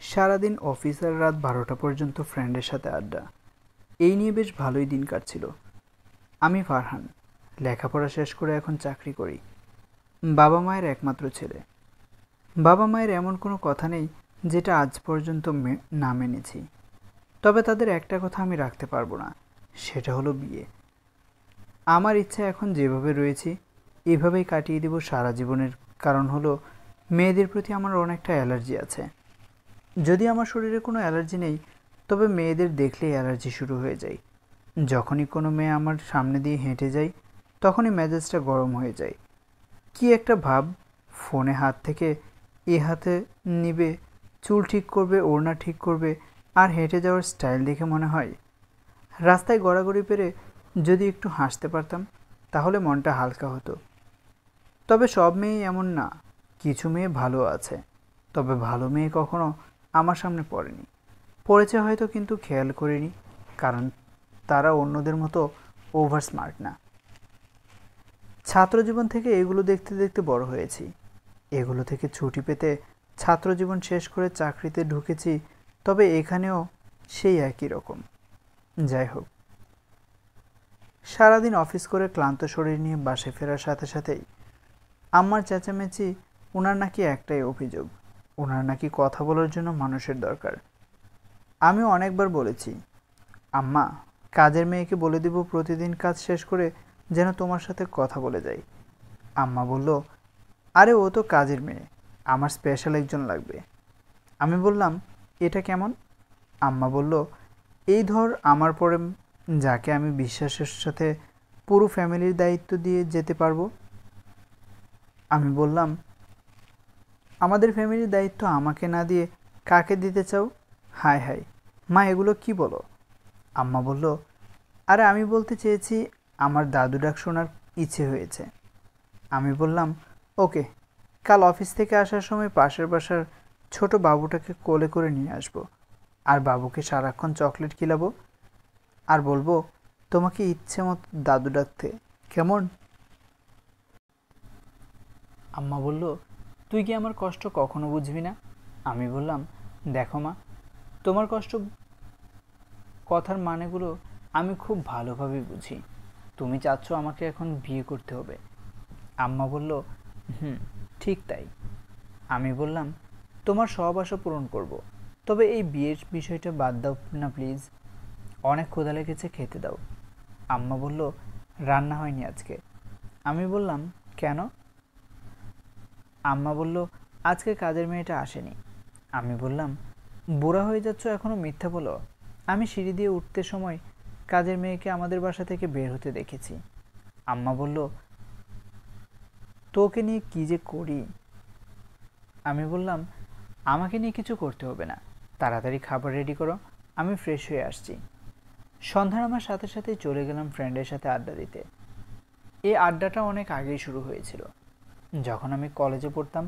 সারাদিন অফিস আর রাত 12টা পর্যন্ত ফ্রেন্ডের সাথে আড্ডা। এই নিয়ে বেশ ভালোই দিন কাটছিল। আমি ফারহান, লেখাপড়া শেষ করে এখন চাকরি করি। বাবা মায়ের একমাত্র ছেলে। বাবা মায়ের এমন কোনো কথা নেই যেটা আজ পর্যন্ত না মেনেছি। তবে তাদের একটা কথা আমি রাখতে পারবো না, সেটা হলো বিয়ে। আমার ইচ্ছা এখন যেভাবে রয়েছি এভাবেই কাটিয়ে দেব সারা জীবনের। কারণ হলো মেয়েদের প্রতি আমার অনেকটা অ্যালার্জি আছে। যদি আমার শরীরে কোনো অ্যালার্জি নেই, তবে মেয়েদের দেখলেই অ্যালার্জি শুরু হয়ে যায়। যখনই কোনো মেয়ে আমার সামনে দিয়ে হেঁটে যায়, তখনই মেজাজটা গরম হয়ে যায়। কি একটা ভাব, ফোনে হাত থেকে এ হাতে নিবে, চুল ঠিক করবে, ওড়না ঠিক করবে, আর হেঁটে যাওয়ার স্টাইল দেখে মনে হয় রাস্তায় গড়াগড়ি পেরে যদি একটু হাসতে পারতাম তাহলে মনটা হালকা হতো। তবে সব মেয়েই এমন না, কিছু মেয়ে ভালো আছে। তবে ভালো মেয়ে কখনো আমার সামনে পড়েনি, পড়েছে হয়তো কিন্তু খেয়াল করিনি, কারণ তারা অন্যদের মতো ওভার স্মার্ট না। ছাত্রজীবন থেকে এগুলো দেখতে দেখতে বড় হয়েছি। এগুলো থেকে ছুটি পেতে ছাত্রজীবন শেষ করে চাকরিতে ঢুকেছি। তবে এখানেও সেই একই রকম। যাই হোক, সারাদিন অফিস করে ক্লান্ত শরীর নিয়ে বাসায় ফেরার সাথে সাথেই আম্মার চেঁচামেচি। ওনার নাকি একটাই অভিযোগ, ওনার নাকি কথা বলার জন্য মানুষের দরকার। আমিও অনেকবার বলেছি, আম্মা, কাজের মেয়েকে বলে দিব প্রতিদিন কাজ শেষ করে যেন তোমার সাথে কথা বলে যাই। আম্মা বলল, আরে ও তো কাজের মেয়ে, আমার স্পেশাল একজন লাগবে। আমি বললাম, এটা কেমন? আম্মা বলল, এই ধর আমার পরে যাকে আমি বিশ্বাসের সাথে পুরো ফ্যামিলির দায়িত্ব দিয়ে যেতে পারবো। আমি বললাম, আমাদের ফ্যামিলির দায়িত্ব আমাকে না দিয়ে কাকে দিতে চাও? হায় হায় মা, এগুলো কি বলো? আম্মা বলল, আরে আমি বলতে চেয়েছি আমার দাদু ডাক শোনার ইচ্ছে হয়েছে। আমি বললাম, ওকে, কাল অফিস থেকে আসার সময় পাশের বাসার ছোট বাবুটাকে কোলে করে নিয়ে আসবো, আর বাবুকে সারাক্ষণ চকলেট খিলাবো, আর বলবো তোমাকে ইচ্ছে মতো দাদু ডাকতে, কেমন? আম্মা বলল, তুই কি আমার কষ্ট কখনো বুঝবি না? আমি বললাম, দেখো মা, তোমার কষ্ট কথার মানেগুলো আমি খুব ভালোভাবে বুঝি। তুমি চাচ্ছ আমাকে এখন বিয়ে করতে হবে। আম্মা বলল, হুম, ঠিক তাই। আমি বললাম, তোমার সব আশা পূরণ করব, তবে এই বিয়ের বিষয়টা বাদ দাও না প্লিজ। অনেক ক্ষুধা লেগেছে, খেতে দাও। আম্মা বলল, রান্না হয়নি আজকে। আমি বললাম, কেন? আম্মা বলল, আজকে কাজের মেয়েটা আসেনি। আমি বললাম, বুড়া হয়ে যাচ্ছ এখনো মিথ্যা বলো? আমি সিঁড়ি দিয়ে উঠতে সময় কাজের মেয়েকে আমাদের বাসা থেকে বের হতে দেখেছি। আম্মা বলল, তোকে নিয়ে কি যে করি। আমি বললাম, আমাকে নিয়ে কিছু করতে হবে না, তাড়াতাড়ি খাবার রেডি করো, আমি ফ্রেশ হয়ে আসছি। সন্ধ্যা নামার সাথে সাথেই চলে গেলাম ফ্রেন্ডের সাথে আড্ডা দিতে। এই আড্ডাটা অনেক আগেই শুরু হয়েছিল, যখন আমি কলেজে পড়তাম।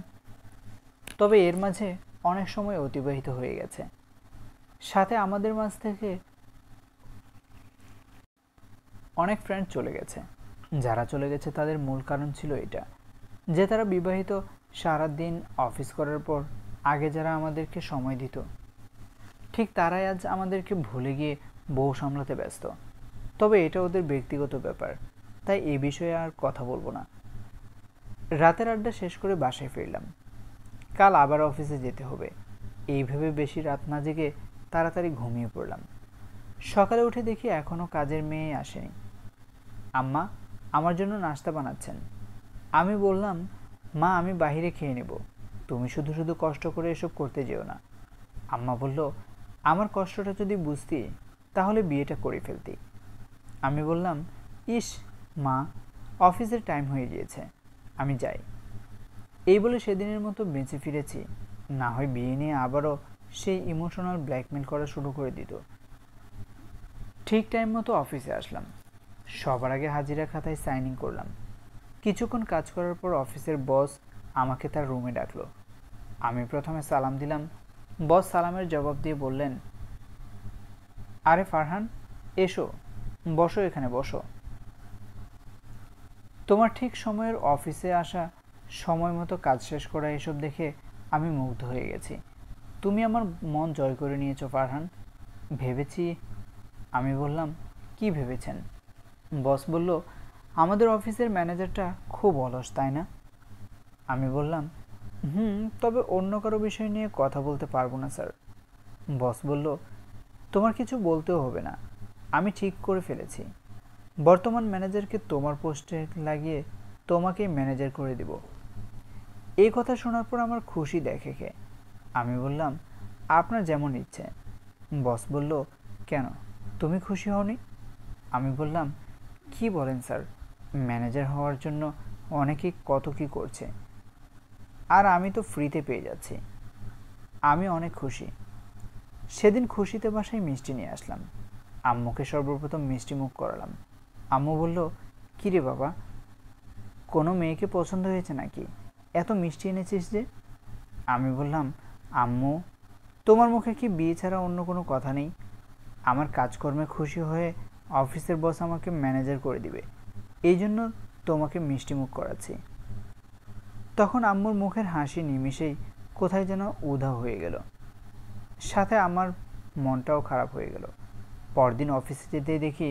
তবে এর মাঝে অনেক সময় অতিবাহিত হয়ে গেছে। সাথে আমাদের মাঝ থেকে অনেক ফ্রেন্ড চলে গেছে। যারা চলে গেছে তাদের মূল কারণ ছিল এটা, যে তারা বিবাহিত, সারাদিন অফিস করার পর আগে যারা আমাদেরকে সময় দিত, ঠিক তারাই আজ আমাদেরকে ভুলে গিয়ে বউ সামলাতে ব্যস্ত। তবে এটা ওদের ব্যক্তিগত ব্যাপার, তাই এই বিষয়ে আর কথা বলবো না। রাতের আড্ডা শেষ করে বাসায় ফিরলাম। কাল আবার অফিসে যেতে হবে, এই ভেবে বেশি রাত না জেগে তাড়াতাড়ি ঘুমিয়ে পড়লাম। সকালে উঠে দেখি এখনও কাজের মেয়ে আসেনি। আম্মা আমার জন্য নাস্তা বানাচ্ছেন। আমি বললাম, মা, আমি বাইরে খেয়ে নেব, তুমি শুধু শুধু কষ্ট করে এসব করতে যেও না। আম্মা বলল, আমার কষ্টটা যদি বুঝতি তাহলে বিয়েটা করে ফেলতি। আমি বললাম, ইস মা, অফিসের টাইম হয়ে গিয়েছে, আমি যাই। এই বলে সেদিনের মতো বেঁচে ফিরেছি, না হয় বিয়ে নিয়ে আবারও সেই ইমোশনাল ব্ল্যাকমেল করা শুরু করে দিত। ঠিক টাইম মতো অফিসে আসলাম। সবার আগে হাজিরা খাতায় সাইনিং করলাম। কিছুক্ষণ কাজ করার পর অফিসের বস আমাকে তার রুমে ডাকলো। আমি প্রথমে সালাম দিলাম। বস সালামের জবাব দিয়ে বললেন, আরে ফারহান, এসো, বসো, এখানে বসো। তোমার ঠিক সময়ের অফিসে আসা, সময় মতো কাজ শেষ করা, এসব দেখে আমি মুগ্ধ হয়ে গেছি। তুমি আমার মন জয় করে নিয়েছো ফারহান। ভেবেছি। আমি বললাম, কি ভেবেছেন? বস বলল, আমাদের অফিসের ম্যানেজারটা খুব অলস, তাই না? আমি বললাম, তবে অন্য কারো বিষয় নিয়ে কথা বলতে পারবো না স্যার। বস বলল, তোমার কিছু বলতেও হবে না, আমি ঠিক করে ফেলেছি। বর্তমান ম্যানেজারকে তোমার পোস্টে লাগিয়ে তোমাকেই ম্যানেজার করে দিব। এই কথা শোনার পর আমার খুশি দেখে কে। আমি বললাম, আপনার যেমন ইচ্ছে। বস বলল, কেন, তুমি খুশি হওনি? আমি বললাম, কি বলেন স্যার, ম্যানেজার হওয়ার জন্য অনেকেই কত কি করছে, আর আমি তো ফ্রিতে পেয়ে যাচ্ছি। আমি অনেক খুশি। সেদিন খুশিতে বাসায় মিষ্টি নিয়ে আসলাম। আম্মুকে সর্বপ্রথম মিষ্টি মুখ করালাম। আম্মু বলল, কিরে বাবা, কোনো মেয়েকে পছন্দ হয়েছে নাকি, এত মিষ্টি এনেছিস যে? আমি বললাম, আম্মু, তোমার মুখে কি বিয়ে ছাড়া অন্য কোনো কথা নেই? আমার কাজকর্মে খুশি হয়ে অফিসের বস আমাকে ম্যানেজার করে দিবে, এই জন্য তোমাকে মিষ্টি মুখ করাচ্ছি। তখন আম্মুর মুখের হাসি নিমিষেই কোথায় যেন উধাও হয়ে গেল, সাথে আমার মনটাও খারাপ হয়ে গেল। পরদিন অফিসে যেতেই দেখি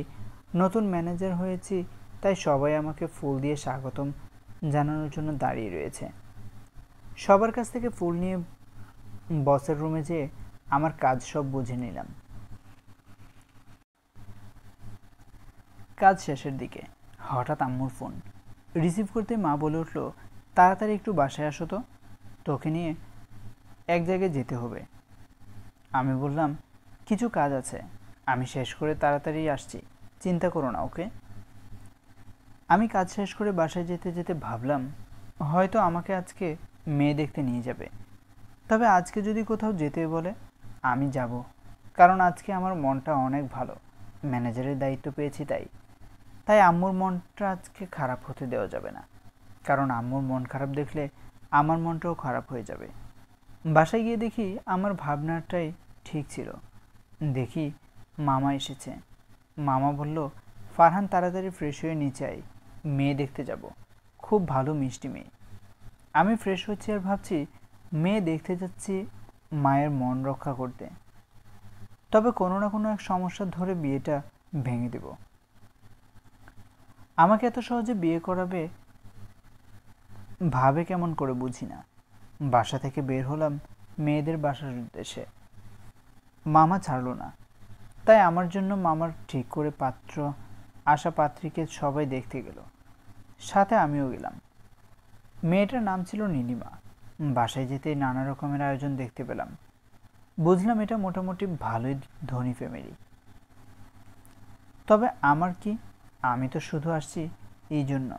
নতুন ম্যানেজার হয়েছি, তাই সবাই আমাকে ফুল দিয়ে স্বাগতম জানানোর জন্য দাঁড়িয়ে রয়েছে। সবার কাছ থেকে ফুল নিয়ে বসের রুমে যেয়ে আমার কাজ সব বুঝে নিলাম। কাজ শেষের দিকে হঠাৎ আম্মুর ফোন রিসিভ করতে মা বলে উঠল, তাড়াতাড়ি একটু বাসায় আসো তো, তোকে নিয়ে এক জায়গায় যেতে হবে। আমি বললাম, কিছু কাজ আছে, আমি শেষ করে তাড়াতাড়ি আসছি, চিন্তা করো না, ওকে? আমি কাজ শেষ করে বাসায় যেতে যেতে ভাবলাম, হয়তো আমাকে আজকে মেয়ে দেখতে নিয়ে যাবে। তবে আজকে যদি কোথাও যেতে বলে, আমি যাব, কারণ আজকে আমার মনটা অনেক ভালো, ম্যানেজারের দায়িত্ব পেয়েছি তাই। তাই আম্মুর মনটা আজকে খারাপ হতে দেওয়া যাবে না, কারণ আম্মুর মন খারাপ দেখলে আমার মনটাও খারাপ হয়ে যাবে। বাসায় গিয়ে দেখি আমার ভাবনাটাই ঠিক ছিল। দেখি মামা এসেছে। মামা বলল, ফারহান তাড়াতাড়ি ফ্রেশ হয়ে নিচে আয়, মেয়ে দেখতে যাব, খুব ভালো মিষ্টি মেয়ে। আমি ফ্রেশ হচ্ছি আর ভাবছি, মেয়ে দেখতে যাচ্ছি মায়ের মন রক্ষা করতে, তবে কোনো না কোনো এক সমস্যা ধরে বিয়েটা ভেঙে দেব। আমাকে এত সহজে বিয়ে করাবে ভাবে কেমন করে বুঝি না। বাসা থেকে বের হলাম মেয়েদের বাসার উদ্দেশ্যে। মামা ছাড়লো না, তাই আমার জন্য মামার ঠিক করে পাত্র আসা পাত্রীকে সবাই দেখতে গেল, সাথে আমিও গেলাম। মেয়েটার নাম ছিল নীলিমা। বাসায় যেতেই নানা রকমের আয়োজন দেখতে পেলাম। বুঝলাম এটা মোটামুটি ভালোই ধনী ফ্যামিলি। তবে আমার কি, আমি তো শুধু আসছি এই জন্য।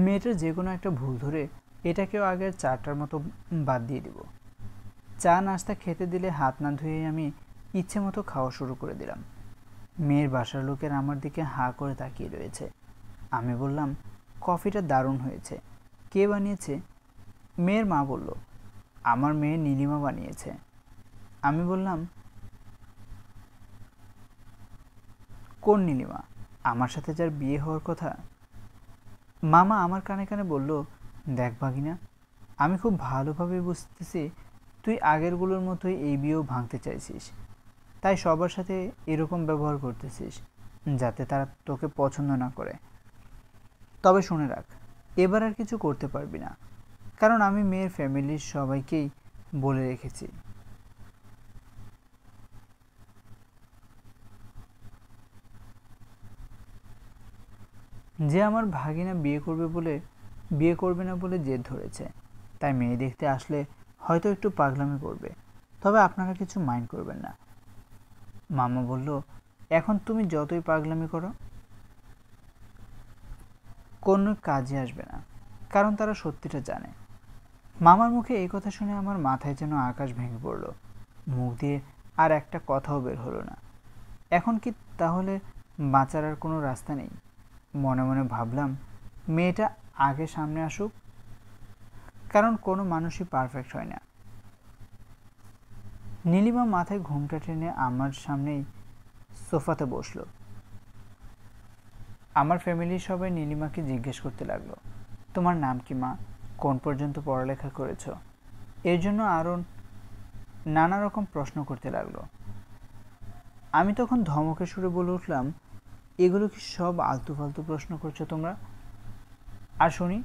মেয়েটার যে কোনো একটা ভুল ধরে এটাকেও আগের চাটার মতো বাদ দিয়ে দিব। চা নাস্তা খেতে দিলে হাত না ধুয়েই আমি ইচ্ছে মতো খাওয়া শুরু করে দিলাম। মেয়ের বাসার লোকের আমার দিকে হাঁ করে তাকিয়ে রয়েছে। আমি বললাম, কফিটা দারুণ হয়েছে, কে বানিয়েছে? মেয়ের মা বলল, আমার মেয়ে নীলিমা বানিয়েছে। আমি বললাম, কোন নীলিমা? আমার সাথে যার বিয়ে হওয়ার কথা? মামা আমার কানে কানে বলল, দেখ ভাগিনা, আমি খুব ভালোভাবে বুঝতেছি তুই আগেরগুলোর মতোই এই বিয়েও ভাঙতে চাইছিস, তাই সবার সাথে এরকম ব্যবহার করতেছিস যাতে তারা তোকে পছন্দ না করে। তবে শুনে রাখ, এবার আর কিছু করতে পারবি না, কারণ আমি মেয়ের ফ্যামিলির সবাইকেই বলে রেখেছি। যে আমার ভাগিনা বিয়ে করবে না বলে জেদ ধরেছে, তাই মেয়ে দেখতে আসলে হয়তো একটু পাগলামি করবে, তবে আপনারা কিছু মাইন্ড করবেন না। মামা বলল, এখন তুমি যতই পাগলামি করো কোনো কাজে আসবে না, কারণ তারা সত্যিটা জানে। মামার মুখে এই কথা শুনে আমার মাথায় যেন আকাশ ভেঙে পড়ল। মুখ দিয়ে আর একটা কথাও বের হলো না। এখন কি তাহলে বাঁচার আর কোনো রাস্তা নেই? মনে মনে ভাবলাম, মেয়েটা আগে সামনে আসুক, কারণ কোনো মানুষই পারফেক্ট হয় না। নীলিমা মাথায় ঘোমটা টেনে আমার সামনেই সোফাতে বসলো। আমার ফ্যামিলির সবাই নীলিমাকে জিজ্ঞেস করতে লাগলো, তোমার নাম কি মা, কোন পর্যন্ত পড়ালেখা করেছো? এর জন্য আরও নানা রকম প্রশ্ন করতে লাগলো। আমি তখন ধমকে সুরে বলে উঠলাম, এগুলো কি সব আলতু ফালতু প্রশ্ন করছো তোমরা? আর শুনি,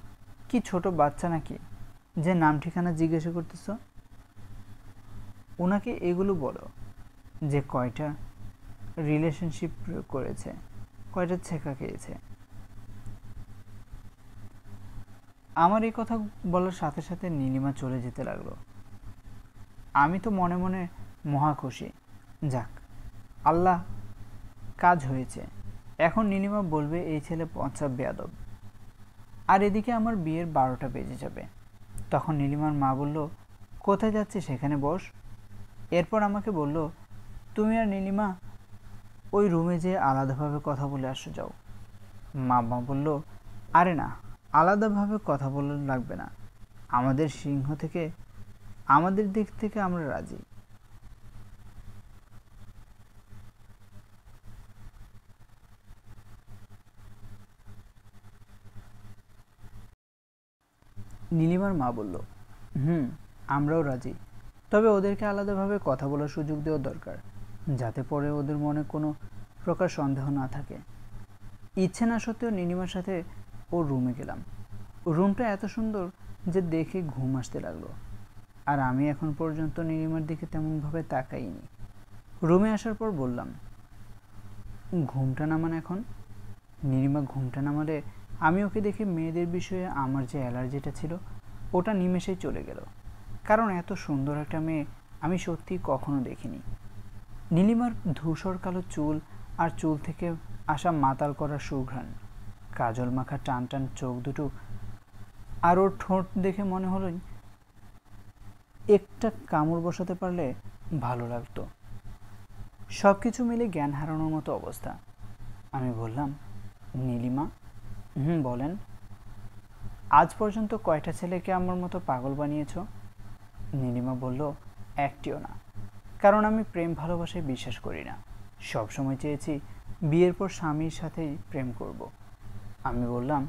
কি ছোট বাচ্চা নাকি যে নাম ঠিকানা জিজ্ঞাসা করতেছ? ওনাকে এগুলো বলো যে কয়টা রিলেশনশিপ করেছে, কয়টা ছেঁকা খেয়েছে। আমার এই কথা বলার সাথে সাথে নীলিমা চলে যেতে লাগলো। আমি তো মনে মনে মহা খুশি। যাক, আল্লাহ, কাজ হয়েছে। এখন নীলিমা বলবে এই ছেলে পচা বেয়াদব। আর এদিকে আমার বিয়ের 12টা বেজে যাবে। তখন নীলিমার মা বলল, কোথায় যাচ্ছি সেখানে বস। এরপর আমাকে বলল, তুমি আর নীলিমা ওই রুমে যেয়ে আলাদাভাবে কথা বলে আসো যাও। মা বলল, আরে না, আলাদাভাবে কথা বলে লাগবে না, আমাদের সিংহ থেকে, আমাদের দিক থেকে আমরা রাজি। নীলিমার মা বলল, আমরাও রাজি, তবে ওদেরকে আলাদাভাবে কথা বলার সুযোগ দেওয়া দরকার, যাতে পরে ওদের মনে কোনো প্রকার সন্দেহ না থাকে। ইচ্ছে না সত্ত্বেও নীলিমার সাথে ওর রুমে গেলাম। রুমটা এত সুন্দর যে দেখে ঘুম আসতে লাগলো। আর আমি এখন পর্যন্ত নীলিমার দিকে তেমনভাবে তাকাইনি। রুমে আসার পর বললাম, ঘুমটা নামান এখন। নীলিমা ঘুমটা নামালে আমি ওকে দেখে মেয়েদের বিষয়ে আমার যে অ্যালার্জিটা ছিল ওটা নিমেষেই চলে গেল। কারণ এত সুন্দর একটা মেয়ে আমি সত্যি কখনো দেখিনি। নীলিমার ধূসর কালো চুল আর চুল থেকে আসা মাতাল করা সুঘ্রাণ, কাজল মাখা টান টান চোখ দুটো, আর ওর ঠোঁট দেখে মনে হলো একটা কামড় বসাতে পারলে ভালো লাগতো। সব কিছু মিলে জ্ঞান হারানোর মতো অবস্থা। আমি বললাম, নীলিমা, বলেন। আজ পর্যন্ত কয়টা ছেলেকে আমার মতো পাগল বানিয়েছ? নীলিমা বলল, একটিও না। কারণ আমি প্রেম ভালোবাসায় বিশ্বাস করি না। সবসময় চেয়েছি বিয়ের পর স্বামীর সাথেই প্রেম করব। আমি বললাম,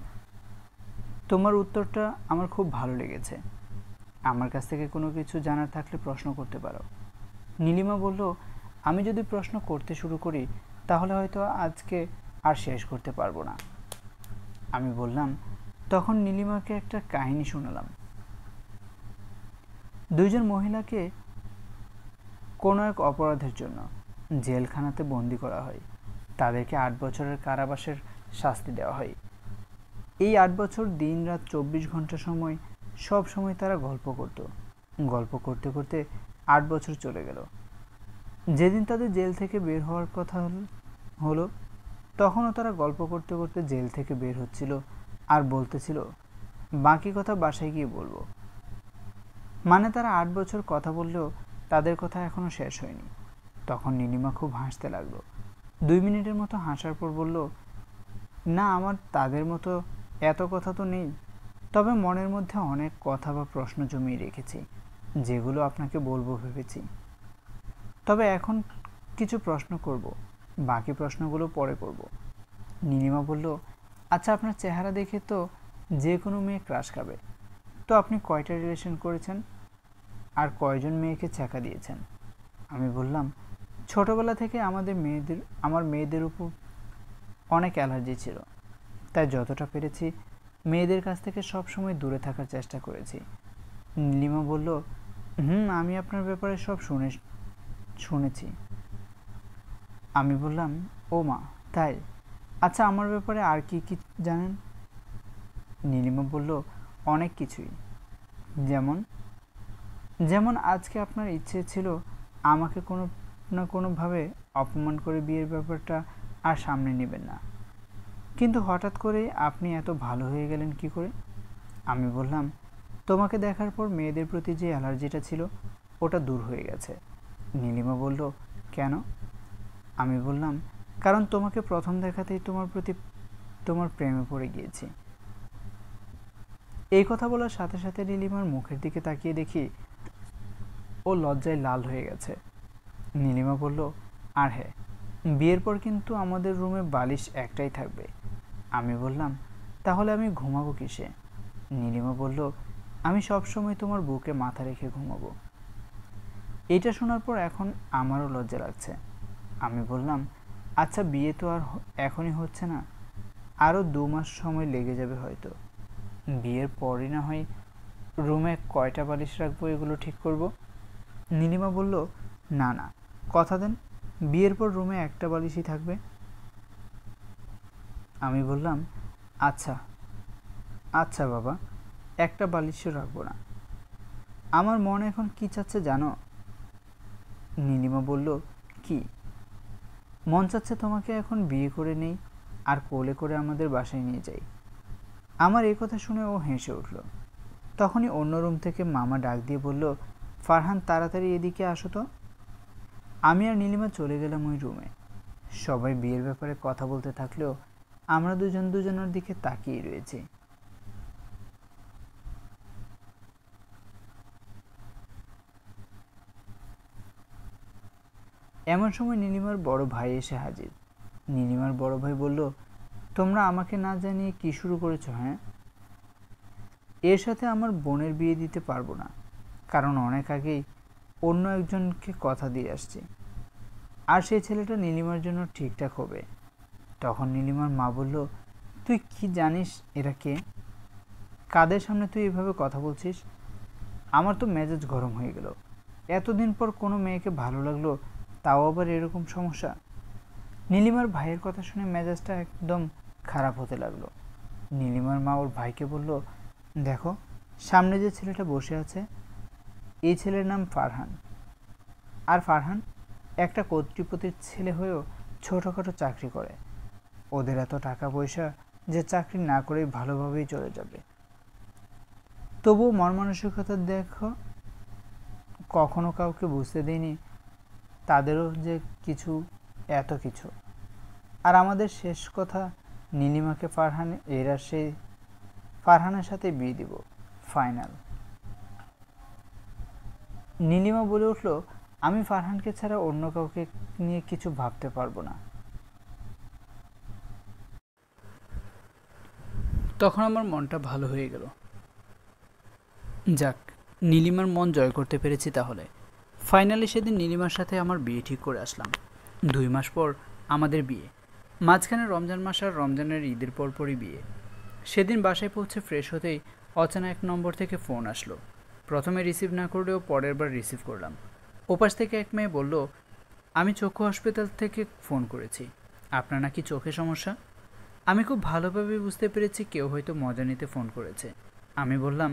তোমার উত্তরটা আমার খুব ভালো লেগেছে। আমার কাছ থেকে কোনো কিছু জানার থাকলে প্রশ্ন করতে পারো। নীলিমা বলল, আমি যদি প্রশ্ন করতে শুরু করি তাহলে হয়তো আজকে আর শেষ করতে পারবো না। আমি বললাম, তখন নীলিমাকে একটা কাহিনী শোনালাম। দুইজন মহিলাকে কোনো এক অপরাধের জন্য জেলখানাতে বন্দি করা হয়। তাদেরকে 8 বছরের কারাবাসের শাস্তি দেওয়া হয়। এই 8 বছর দিন রাত 24 ঘন্টা সময় সব সময় তারা গল্প করতে করতে 8 বছর চলে গেল। যেদিন তাদের জেল থেকে বের হওয়ার কথা হলো তখনও তারা গল্প করতে করতে জেল থেকে বের হচ্ছিল আর বলতেছিল, বাকি কথা বাসায় গিয়ে বলবো। মানে তারা 8 বছর কথা বললেও তাদের কথা এখনো শেষ হয়নি। তখন নীলিমা খুব হাসতে লাগলো। 2 মিনিটের মতো হাসার পর বলল, না, আমার তাদের মতো এত কথা তো নেই, তবে মনের মধ্যে অনেক কথা বা প্রশ্ন জমিয়ে রেখেছি, যেগুলো আপনাকে বলবো ভেবেছি। তবে এখন কিছু প্রশ্ন করব, বাকি প্রশ্নগুলো পরে করব। নীলিমা বলল, আচ্ছা, আপনার চেহারা দেখে তো যে কোনো মেয়ে ক্রাশ খাবে। তো আপনি কয়টা রিলেশন করেছেন আর কয়জন মেয়েকে ছ্যাঁকা দিয়েছেন? আমি বললাম, ছোটবেলা থেকে আমার মেয়েদের উপর অনেক অ্যালার্জি ছিল, তাই যতটা পেরেছি মেয়েদের কাছ থেকে সব সময় দূরে থাকার চেষ্টা করেছি। নীলিমা বলল, আমি আপনার ব্যাপারে সব শুনেছি। আমি বললাম, ও মা, তাই? আচ্ছা, আমার ব্যাপারে আর কি কি জানেন? নীলিমা বলল, অনেক কিছুই। যেমন যেমন আজকে আপনার ইচ্ছে ছিল আমাকে কোনো না কোনোভাবে অপমান করে বিয়ের ব্যাপারটা আর সামনে নেবেন না, কিন্তু হঠাৎ করে আপনি এত ভালো হয়ে গেলেন কি করে? আমি বললাম, তোমাকে দেখার পর মেয়েদের প্রতি যে অ্যালার্জিটা ছিল ওটা দূর হয়ে গেছে। নীলিমা বলল, কেন? আমি বললাম, কারণ তোমাকে প্রথম দেখাতেই তোমার প্রেমে পড়ে গিয়েছি। এই কথা বলার সাথে সাথে নীলিমার মুখের দিকে তাকিয়ে দেখি ও লজ্জায় লাল হয়ে গেছে। নীলিমা বলল, আর হ্যাঁ, বিয়ের পর কিন্তু আমাদের রুমে বালিশ একটাই থাকবে, আমি বললাম, তাহলে আমি ঘুমাবো কিসে? নীলিমা বলল, আমি সবসময় তোমার বুকে মাথা রেখে ঘুমাবো। এটা শোনার পর এখন আমারও লজ্জা লাগছে। আমি বললাম, আচ্ছা বিয়ে তো আর এখনই হচ্ছে না, আরও 2 মাস সময় লেগে যাবে হয়তো। বিয়ের পরই না হয় রুমে কয়টা বালিশ রাখবো এগুলো ঠিক করব। নীলিমা বলল, না না, কথা দেন, বিয়ের পর রুমে একটা বালিশই থাকবে। আমি বললাম, আচ্ছা আচ্ছা বাবা, একটা বালিশও রাখবো না। আমার মন এখন কি চাচ্ছে জানো? নীলিমা বলল, কি? মন চাচ্ছে তোমাকে এখন বিয়ে করে নেই আর কোলে করে আমাদের বাসায় নিয়ে যাই। আমার এই কথা শুনে ও হেসে উঠল। তখনই অন্য রুম থেকে মামা ডাক দিয়ে বলল, ফারহান তাড়াতাড়ি এদিকে আসো তো। আমি আর নীলিমা চলে গেলাম ওই রুমে। সবাই বিয়ের ব্যাপারে কথা বলতে থাকলেও আমরা দুজন দুজনের দিকে তাকিয়ে রয়েছি। এমন সময় নীলিমার বড় ভাই এসে হাজির। নীলিমার বড় ভাই বলল, তোমরা আমাকে না জানিয়ে কি শুরু করেছো? হ্যাঁ, এর সাথে আমার বোনের বিয়ে দিতে পারবো না, কারণ অনেক আগেই অন্য একজনকে কথা দিয়ে আসছি, আর সেই ছেলেটা নীলিমার জন্য ঠিকঠাক হবে। তখন নীলিমার মা বলল, তুই কি জানিস এরা কে? কাদের সামনে তুই এভাবে কথা বলছিস? আমার তো মেজাজ গরম হয়ে গেল। এতদিন পর কোনো মেয়েকে ভালো লাগলো, তাও আবার এরকম সমস্যা। নীলিমার ভাইয়ের কথা শুনে মেজাজটা একদম খারাপ হতে লাগলো। নীলিমার মা ওর ভাইকে বলল, দেখো সামনে যে ছেলেটা বসে আছে, এই ছেলের নাম ফারহান। আর ফারহান একটা কর্তৃপতির ছেলে হয়েও ছোটোখাটো চাকরি করে। ওদের এত টাকা পয়সা যে চাকরি না করেই ভালোভাবেই চলে যাবে। তবুও মন মানসিকতা দেখো, কখনো কাউকে বুঝতে দিইনি তাদেরও যে কিছু, এত কিছু। আর আমাদের শেষ কথা, নীলিমাকে সেই ফারহানের সাথে বিয়ে দিব, ফাইনাল। নীলিমা বলে উঠল, আমি ফারহানকে ছাড়া অন্য কাউকে নিয়ে কিছু ভাবতে পারবো না। তখন আমার মনটা ভালো হয়ে গেল। যাক, নীলিমার মন জয় করতে পেরেছি তাহলে। ফাইনালি সেদিন নীলিমার সাথে আমার বিয়ে ঠিক করে আসলাম। 2 মাস পর আমাদের বিয়ে। মাঝখানে রমজান মাস আর রমজানের ঈদের পরপরই বিয়ে। সেদিন বাসায় পৌঁছে ফ্রেশ হতেই অচেনা এক নম্বর থেকে ফোন আসলো। প্রথমে রিসিভ না করলেও পরের বার রিসিভ করলাম। ওপাশ থেকে এক মেয়ে বলল, আমি চক্ষু হসপিটাল থেকে ফোন করেছি, আপনার নাকি চোখে সমস্যা। আমি খুব ভালোভাবে বুঝতে পেরেছি কেউ হয়তো মজা নিতে ফোন করেছে। আমি বললাম,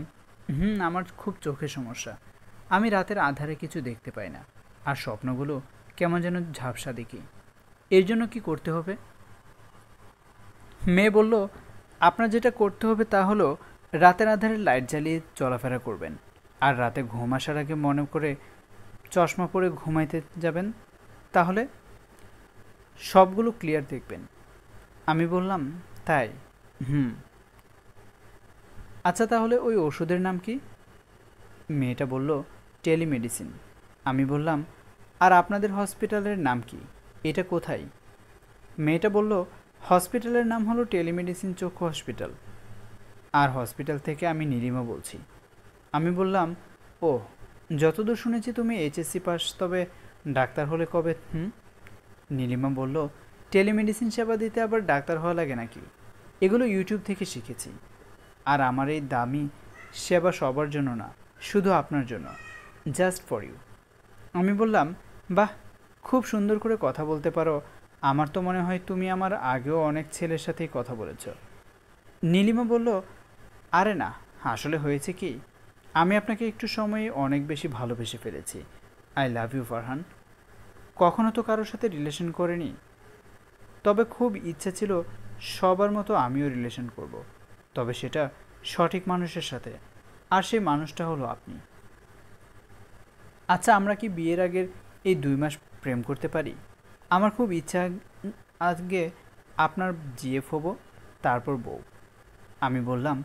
আমার খুব চোখের সমস্যা। আমি রাতের আঁধারে কিছু দেখতে পাই না, আর স্বপ্নগুলো কেমন যেন ঝাপসা দেখি। এর জন্য কি করতে হবে? মেয়ে বলল, আপনার যেটা করতে হবে তা হলো রাতের আঁধারে লাইট জ্বালিয়ে চলাফেরা করবেন, আর রাতে ঘুম আসার আগে মনে করে চশমা পরে ঘুমাইতে যাবেন, তাহলে সবগুলো ক্লিয়ার দেখবেন। আমি বললাম, তাই? আচ্ছা, তাহলে ওই ওষুধের নাম কি? মেয়েটা বলল, টেলিমেডিসিন। আমি বললাম, আর আপনাদের হসপিটালের নাম কি? এটা কোথায়? মেয়েটা বলল, হসপিটালের নাম হলো টেলিমেডিসিন চক্ষু হসপিটাল, আর হসপিটাল থেকে আমি নীলিমা বলছি। আমি বললাম, ও, যতদূর শুনেছি তুমি এইচএসসি পাস, তবে ডাক্তার হলে কবে? নীলিমা বলল, টেলিমেডিসিন সেবা দিতে আবার ডাক্তার হওয়া লাগে নাকি? এগুলো ইউটিউব থেকে শিখেছি। আর আমার এই দামি সেবা সবার জন্য না, শুধু আপনার জন্য, জাস্ট ফর ইউ। আমি বললাম, বাহ, খুব সুন্দর করে কথা বলতে পারো। আমার তো মনে হয় তুমি আমার আগেও অনেক ছেলের সাথেই কথা বলেছ। নীলিমা বলল, আরে না, আসলে হয়েছে কি, আমি আপনাকে একটু সময়ে অনেক বেশি ভালোবেসে ফেলেছি। I love you Farhan. কখনো তো কারোর সাথে রিলেশন করিনি, তবে খুব ইচ্ছা ছিল সবার মতো আমিও রিলেশন করব, তবে সেটা সঠিক মানুষের সাথে, আর সেই মানুষটা হলো আপনি। আচ্ছা, আমরা কি বিয়ের আগের এই 2 মাস প্রেম করতে পারি? আমার খুব ইচ্ছা আজকে আপনার জিএফ হব, তারপর বউ। আমি বললাম,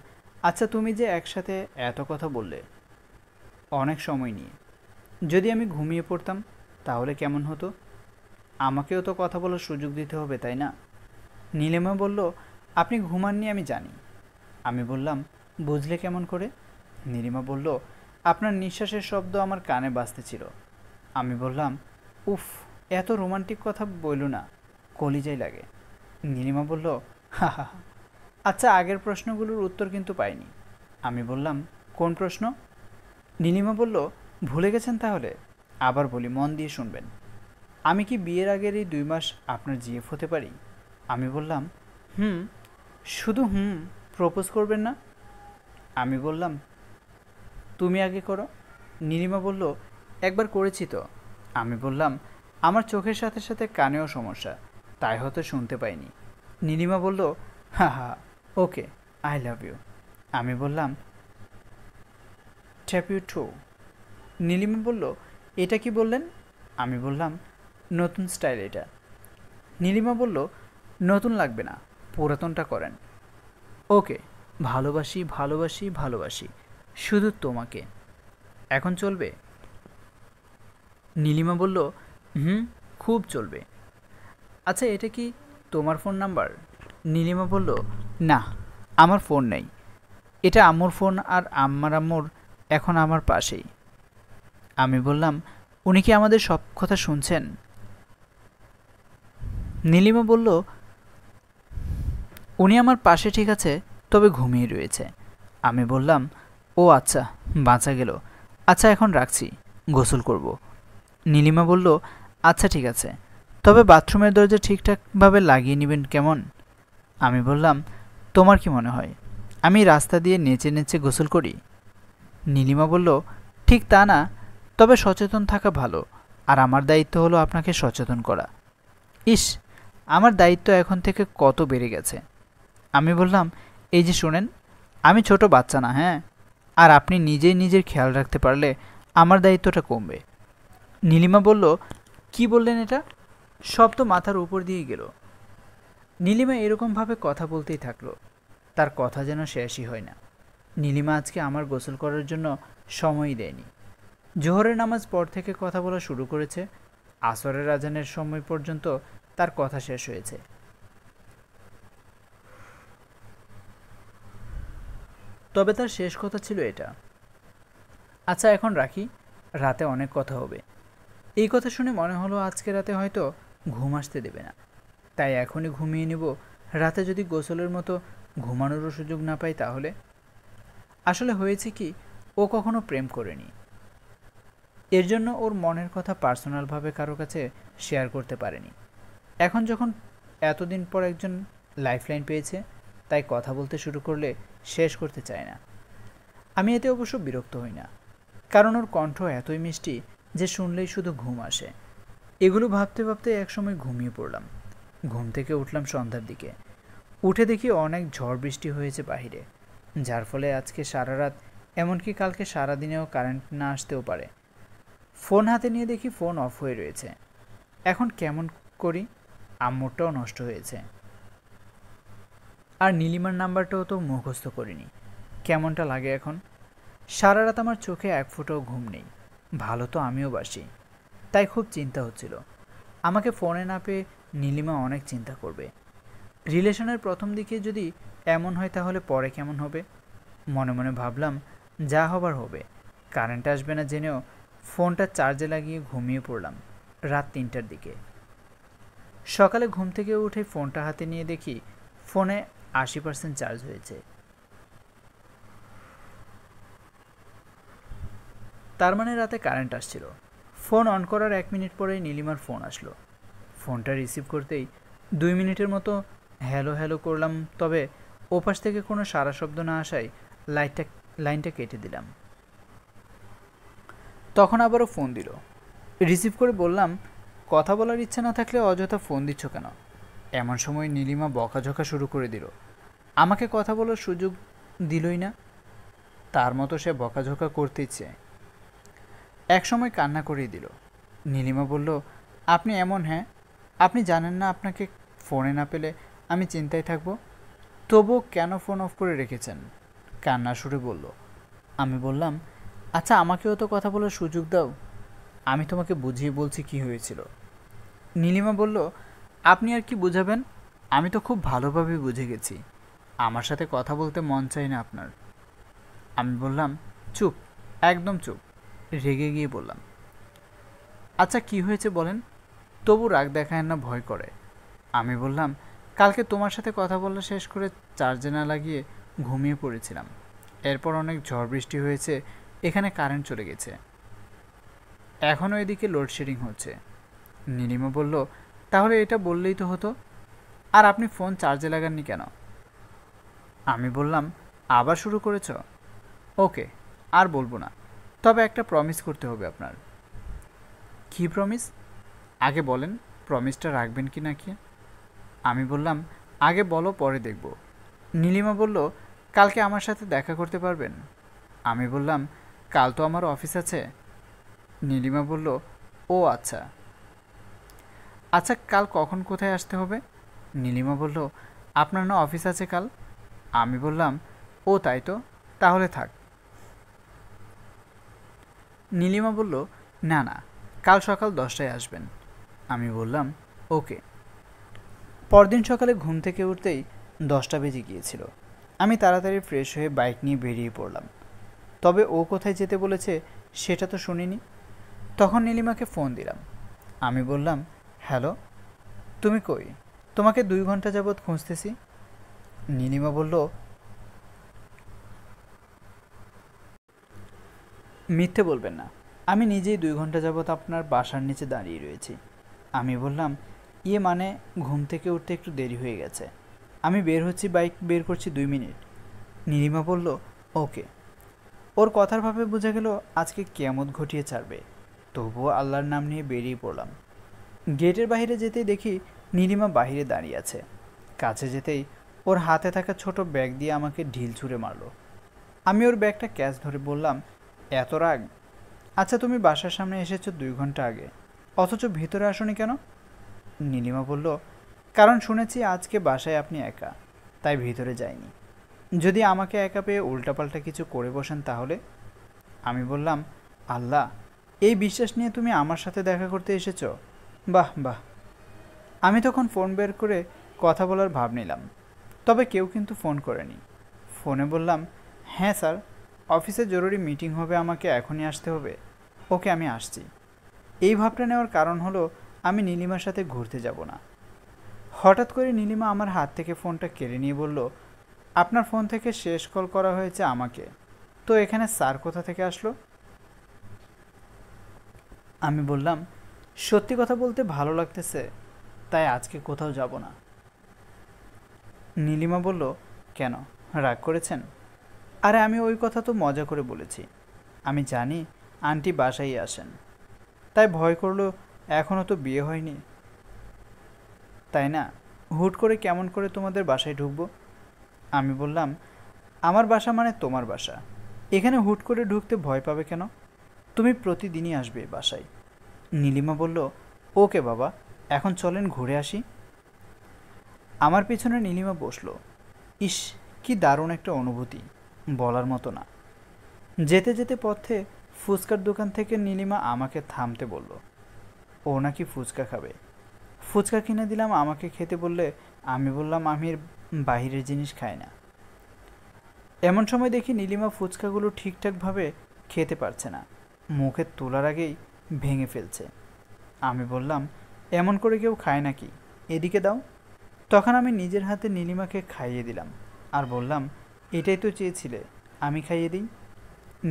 আচ্ছা তুমি যে একসাথে এত কথা বললে অনেক সময় নিয়ে, যদি আমি ঘুমিয়ে পড়তাম তাহলে কেমন হতো? আমাকেও তো কথা বলার সুযোগ দিতে হবে, তাই না? নীলিমা বলল, আপনি ঘুমাননি আমি জানি। আমি বললাম, বুঝলে কেমন করে? নীলিমা বলল, আপনার নিঃশ্বাসের শব্দ আমার কানে বাজতেছিল। আমি বললাম, উফ, এত রোমান্টিক কথা বইল না, কলিজাই লাগে। নীলিমা বলল, হা হা হা। আচ্ছা, আগের প্রশ্নগুলোর উত্তর কিন্তু পাইনি। আমি বললাম, কোন প্রশ্ন? নীলিমা বলল, ভুলে গেছেন তাহলে? আবার বলি, মন দিয়ে শুনবেন। আমি কি বিয়ের আগের এই 2 মাস আপনার জিএফ হতে পারি? আমি বললাম, হুম। শুধু হুম? প্রপোজ করবেন না? আমি বললাম, তুমি আগে করো। নীলিমা বলল, একবার করেছি তো। আমি বললাম, আমার চোখের সাথে সাথে কানেও সমস্যা, তাই হয়তো শুনতে পাইনি। নীলিমা বলল, হা হা, ওকে, আই লাভ ইউ। আমি বললাম, ট্যাপ ইউ টু। নীলিমা বলল, এটা কি বললেন? আমি বললাম, নতুন স্টাইল এটা। নীলিমা বলল, নতুন লাগবে না, পুরাতনটা করেন। ওকে, ভালোবাসি ভালোবাসি ভালোবাসি শুধু তোমাকে, এখন চলবে? নীলিমা বলল, হুম, খুব চলবে। আচ্ছা, এটা কি তোমার ফোন নাম্বার? নীলিমা বলল, না, আমার ফোন নেই, এটা আম্মুর ফোন, আর আম্মুর এখন আমার পাশেই। আমি বললাম, উনি কি আমাদের সব কথা শুনছেন? নীলিমা বলল, উনি আমার পাশে ঠিক আছে, তবে ঘুমিয়ে রয়েছে। আমি বললাম, ও আচ্ছা, বাঁচা গেল। আচ্ছা, এখন রাখছি, গোসল করব। নীলিমা বলল, আচ্ছা ঠিক আছে, তবে বাথরুমের দরজা ঠিকঠাকভাবে লাগিয়ে নেবেন কেমন? আমি বললাম, তোমার কি মনে হয় আমি রাস্তা দিয়ে নেচে নেচে গোসল করি? নীলিমা বলল, ঠিক তা না, তবে সচেতন থাকা ভালো, আর আমার দায়িত্ব হলো আপনাকে সচেতন করা। ইস, আমার দায়িত্ব এখন থেকে কত বেড়ে গেছে। আমি বললাম, এই যে শোনেন, আমি ছোট বাচ্চা না, হ্যাঁ, আর আপনি নিজেই নিজের খেয়াল রাখতে পারলে আমার দায়িত্বটা কমবে। নীলিমা বলল, কি বললেন এটা? সব তো মাথার উপর দিয়ে গেল। নীলিমা এরকমভাবে কথা বলতেই থাকলো, তার কথা যেন শেষই হয় না। নীলিমা আজকে আমার গোসল করার জন্য সময়ই দেয়নি। জোহরের নামাজ পর থেকে কথা বলা শুরু করেছে, আসরের আজানের সময় পর্যন্ত তার কথা শেষ হয়েছে। তবে তার শেষ কথা ছিল এটা, আচ্ছা এখন রাখি, রাতে অনেক কথা হবে। এই কথা শুনে মনে হলো আজকে রাতে হয়তো ঘুম আসতে দেবে না, তাই এখনই ঘুমিয়ে নেব। রাতে যদি গোসলের মতো ঘুমানোরও সুযোগ না পাই তাহলে? আসলে হয়েছে কি, ও কখনো প্রেম করেনি, এর জন্য ওর মনের কথা পার্সোনালভাবে কারো কাছে শেয়ার করতে পারেনি। এখন যখন এতদিন পর একজন লাইফলাইন পেয়েছে, তাই কথা বলতে শুরু করলে শেষ করতে চায় না। আমি এতে অবশ্য বিরক্ত হই না, কারণ ওর কণ্ঠ এতই মিষ্টি যে শুনলেই শুধু ঘুম আসে। এগুলো ভাবতে ভাবতে একসময় ঘুমিয়ে পড়লাম। ঘুম থেকে উঠলাম সন্ধ্যার দিকে। উঠে দেখি অনেক ঝড় বৃষ্টি হয়েছে বাহিরে, যার ফলে আজকে সারা রাত, এমনকি কালকে সারাদিনেও কারেন্ট না আসতেও পারে। ফোন হাতে নিয়ে দেখি ফোন অফ হয়ে রয়েছে। এখন কেমন করি, আম্মুরটাও নষ্ট হয়েছে, আর নীলিমার নাম্বারটাও তো মুখস্থ করিনি। কেমনটা লাগে এখন? সারা রাত আমার চোখে এক ফোঁটাও ঘুম নেই। ভালো তো আমিও বাসি, তাই খুব চিন্তা হচ্ছিল, আমাকে ফোনে না পেয়ে নীলিমা অনেক চিন্তা করবে। রিলেশনের প্রথম দিকে যদি এমন হয় তাহলে পরে কেমন হবে? মনে মনে ভাবলাম, যা হবার হবে। কারেন্ট আসবে না জেনেও ফোনটা চার্জে লাগিয়ে ঘুমিয়ে পড়লাম রাত 3টার দিকে। সকালে ঘুম থেকে উঠে ফোনটা হাতে নিয়ে দেখি ফোনে 80% চার্জ হয়েছে। তার মানে রাতে কারেন্ট আসছিল। ফোন অন করার 1 মিনিট পরেই নীলিমার ফোন আসলো। ফোনটা রিসিভ করতেই 2 মিনিটের মতো হ্যালো হ্যালো করলাম, তবে ওপাশ থেকে কোনো সারা শব্দ না আসায় লাইনটা কেটে দিলাম। তখন আবারও ফোন দিল। রিসিভ করে বললাম, কথা বলার ইচ্ছা না থাকলে অযথা ফোন দিচ্ছ কেন? এমন সময় নীলিমা বকাঝকা শুরু করে দিল। আমাকে কথা বলার সুযোগ দিলই না, তার মতো সে বকাঝকা করতেই চায়। এক সময় কান্না করিয়ে দিল। নীলিমা বলল, আপনি এমন, হ্যাঁ, আপনি জানেন না আপনাকে ফোনে না পেলে আমি চিন্তায় থাকব, তবুও কেন ফোন অফ করে রেখেছেন? কান্না সুরে বলল। আমি বললাম, আচ্ছা আমাকেও তো কথা বলার সুযোগ দাও, আমি তোমাকে বুঝিয়ে বলছি কি হয়েছিল। নীলিমা বলল, আপনি আর কি বুঝাবেন? আমি তো খুব ভালোভাবে বুঝে গেছি আমার সাথে কথা বলতে মন চাই না আপনার। আমি বললাম, চুপ, একদম চুপ। রেগে গিয়ে বললাম, আচ্ছা কি হয়েছে বলেন। তবু রাগ দেখায় না, ভয় করে। আমি বললাম, কালকে তোমার সাথে কথা বলা শেষ করে চার্জে না লাগিয়ে ঘুমিয়ে পড়েছিলাম। এরপর অনেক ঝড় বৃষ্টি হয়েছে, এখানে কারেন্ট চলে গেছে, এখনও এদিকে লোডশেডিং হচ্ছে। নীলিমা বলল, তাহলে এটা বললেই তো হতো, আর আপনি ফোন চার্জে লাগাননি কেন? আমি বললাম, আবার শুরু করেছ? ওকে, আর বলবো না, তবে একটা প্রমিস করতে হবে আপনার। কী প্রমিস? আগে বলেন, প্রমিসটা রাখবেন কি না কি? আমি বললাম, আগে বলো, পরে দেখব। নীলিমা বলল, কালকে আমার সাথে দেখা করতে পারবেন? আমি বললাম, কাল তো আমার অফিস আছে। নীলিমা বলল, ও আচ্ছা। আচ্ছা কাল কখন কোথায় আসতে হবে? নীলিমা বলল, আপনার না অফিস আছে কাল? আমি বললাম, ও তাই তো, তাহলে থাক। নীলিমা বলল, না না, কাল সকাল 10টায় আসবেন। আমি বললাম, ওকে। পরদিন সকালে ঘুম থেকে উঠতেই 10টা বেজে গিয়েছিল। আমি তাড়াতাড়ি ফ্রেশ হয়ে বাইক নিয়ে বেরিয়ে পড়লাম। তবে ও কোথায় যেতে বলেছে সেটা তো শুনিনি। তখন নীলিমাকে ফোন দিলাম। আমি বললাম, হ্যালো, তুমি কই? তোমাকে 2 ঘন্টা যাবৎ খুঁজতেছি। নীলিমা বলল, মিথ্যে বলবেন না, আমি নিজেই 2 ঘন্টা যাবৎ আপনার বাসার নিচে দাঁড়িয়ে রয়েছি। আমি বললাম, ইয়ে মানে ঘুম থেকে উঠতে একটু দেরি হয়ে গেছে, আমি বের হচ্ছি, বাইক বের করছি 2 মিনিট। নীলিমা বলল, ওকে। ওর কথার ভাবে বোঝা গেল আজকে কিয়ামত ঘটিয়ে ছাড়বে। তবুও আল্লাহর নাম নিয়ে বেরিয়ে পড়লাম। গেটের বাইরে যেতেই দেখি নীলিমা বাহিরে দাঁড়িয়ে আছে। কাছে যেতেই ওর হাতে থাকা ছোট ব্যাগ দিয়ে আমাকে ঢিল ছুঁড়ে মারল। আমি ওর ব্যাগটা ক্যাচ ধরে বললাম, এত রাগ? আচ্ছা তুমি বাসার সামনে এসেছো 2 ঘন্টা আগে, অথচ ভিতরে আসোনি কেন? নীলিমা বলল, কারণ শুনেছি আজকে বাসায় আপনি একা, তাই ভিতরে যাইনি। যদি আমাকে একা পেয়ে উল্টাপাল্টা কিছু করে বসেন তাহলে? আমি বললাম, আল্লাহ, এই বিশ্বাস নিয়ে তুমি আমার সাথে দেখা করতে এসেছো? বাহ বাহ। আমি তখন ফোন বের করে কথা বলার ভাব নিলাম, তবে কেউ কিন্তু ফোন করেনি। ফোনে বললাম, হ্যাঁ স্যার, অফিসে জরুরি মিটিং হবে, আমাকে এখনই আসতে হবে। ওকে আমি আসছি। এই ভাবটা নেওয়ার কারণ হলো আমি নীলিমার সাথে ঘুরতে যাব না। হঠাৎ করে নীলিমা আমার হাত থেকে ফোনটা কেড়ে নিয়ে বলল, আপনার ফোন থেকে শেষ কল করা হয়েছে আমাকে, তো এখানে স্যার কোথা থেকে আসলো? আমি বললাম, সত্যি কথা বলতে ভালো লাগতেছে, তাই আজকে কোথাও যাব না। নীলিমা বলল, কেন, রাগ করেছেন? আরে আমি ওই কথা তো মজা করে বলেছি। আমি জানি আন্টি বাসায় আসেন, তাই ভয় করলো, এখনও তো বিয়ে হয়নি, তাই না? হুট করে কেমন করে তোমাদের বাসায় ঢুকবো? আমি বললাম, আমার বাসা মানে তোমার বাসা, এখানে হুট করে ঢুকতে ভয় পাবে কেন? তুমি প্রতিদিনই আসবে বাসায়। নীলিমা বলল, ওকে বাবা, এখন চলেন ঘুরে আসি। আমার পেছনে নীলিমা বসলো। ইস, কি দারুণ একটা অনুভূতি, বলার মতো না। যেতে যেতে পথে ফুচকার দোকান থেকে নীলিমা আমাকে থামতে বলল। ও নাকি ফুচকা খাবে। ফুচকা কিনে দিলাম, আমাকে খেতে বললে আমি বললাম আমি বাহিরের জিনিস খাই না। এমন সময় দেখি নীলিমা ফুচকাগুলো ঠিকঠাকভাবে খেতে পারছে না, মুখে তোলার আগেই ভেঙে ফেলছে। আমি বললাম, এমন করে কেউ খায় নাকি, এদিকে দাও। তখন আমি নিজের হাতে নীলিমাকে খাইয়ে দিলাম আর বললাম, এটাই তো চেয়েছিলে, আমি খাইয়ে দিই।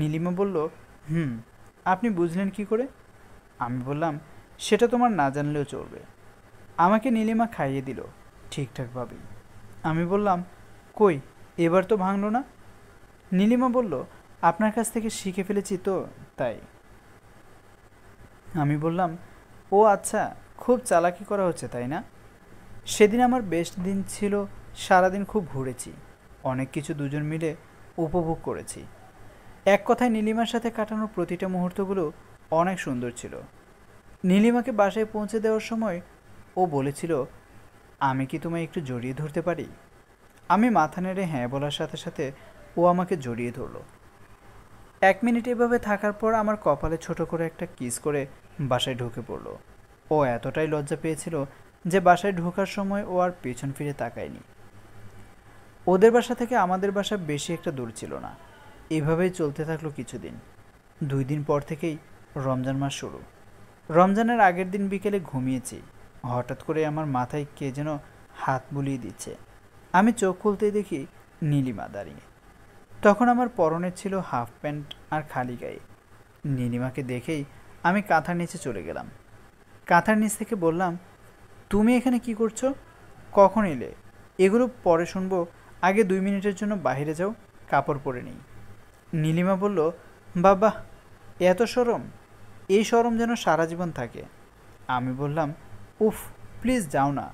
নীলিমা বলল, হুম, আপনি বুঝলেন কি করে? আমি বললাম, সেটা তোমার না জানলেও চলবে। আমাকে নীলিমা খাইয়ে দিল ঠিকঠাকভাবেই। আমি বললাম, কই, এবার তো ভাঙলো না। নীলিমা বলল, আপনার কাছ থেকে শিখে ফেলেছি তো, তাই। আমি বললাম, ও আচ্ছা, খুব চালাকি করা হচ্ছে তাই না? সেদিন আমার বেস্ট দিন ছিল, সারাদিন খুব ঘুরেছি, অনেক কিছু দুজন মিলে উপভোগ করেছি। এক কথায় নীলিমার সাথে কাটানোর প্রতিটা মুহূর্তগুলো অনেক সুন্দর ছিল। নীলিমাকে বাসায় পৌঁছে দেওয়ার সময় ও বলেছিল, আমি কি তোমায় একটু জড়িয়ে ধরতে পারি? আমি মাথা নেড়ে হ্যাঁ বলার সাথে সাথে ও আমাকে জড়িয়ে ধরল। 1 মিনিট এভাবে থাকার পর আমার কপালে ছোট করে একটা কিস করে বাসায় ঢুকে পড়ল। ও এতটাই লজ্জা পেয়েছিল যে বাসায় ঢোকার সময় ও আর পেছন ফিরে তাকায়নি। ওদের বাসা থেকে আমাদের বাসা বেশি একটা দূর ছিল না। এভাবেই চলতে থাকলো কিছুদিন। 2 দিন পর থেকেই রমজান মাস শুরু। রমজানের আগের দিন বিকেলে ঘুমিয়েছি, হঠাৎ করে আমার মাথায় কে যেন হাত বুলিয়ে দিচ্ছে। আমি চোখ খুলতেই দেখি নীলিমা দাঁড়িয়ে। তখন আমার পরনে ছিল হাফ প্যান্ট আর খালি গায়ে। নীলিমাকে দেখেই আমি কাঁথার নিচে চলে গেলাম। কাঁথার নিচ থেকে বললাম, তুমি এখানে কি করছো? কখন এলে? এগুলো পরে শুনবো, আগে 2 মিনিটের জন্য বাইরে যাও, কাপড় পরে নিই। নীলিমা বলল, বাবা এত শরম? এই শরম যেন সারা জীবন থাকে। আমি বললাম, উফ প্লিজ যাও না।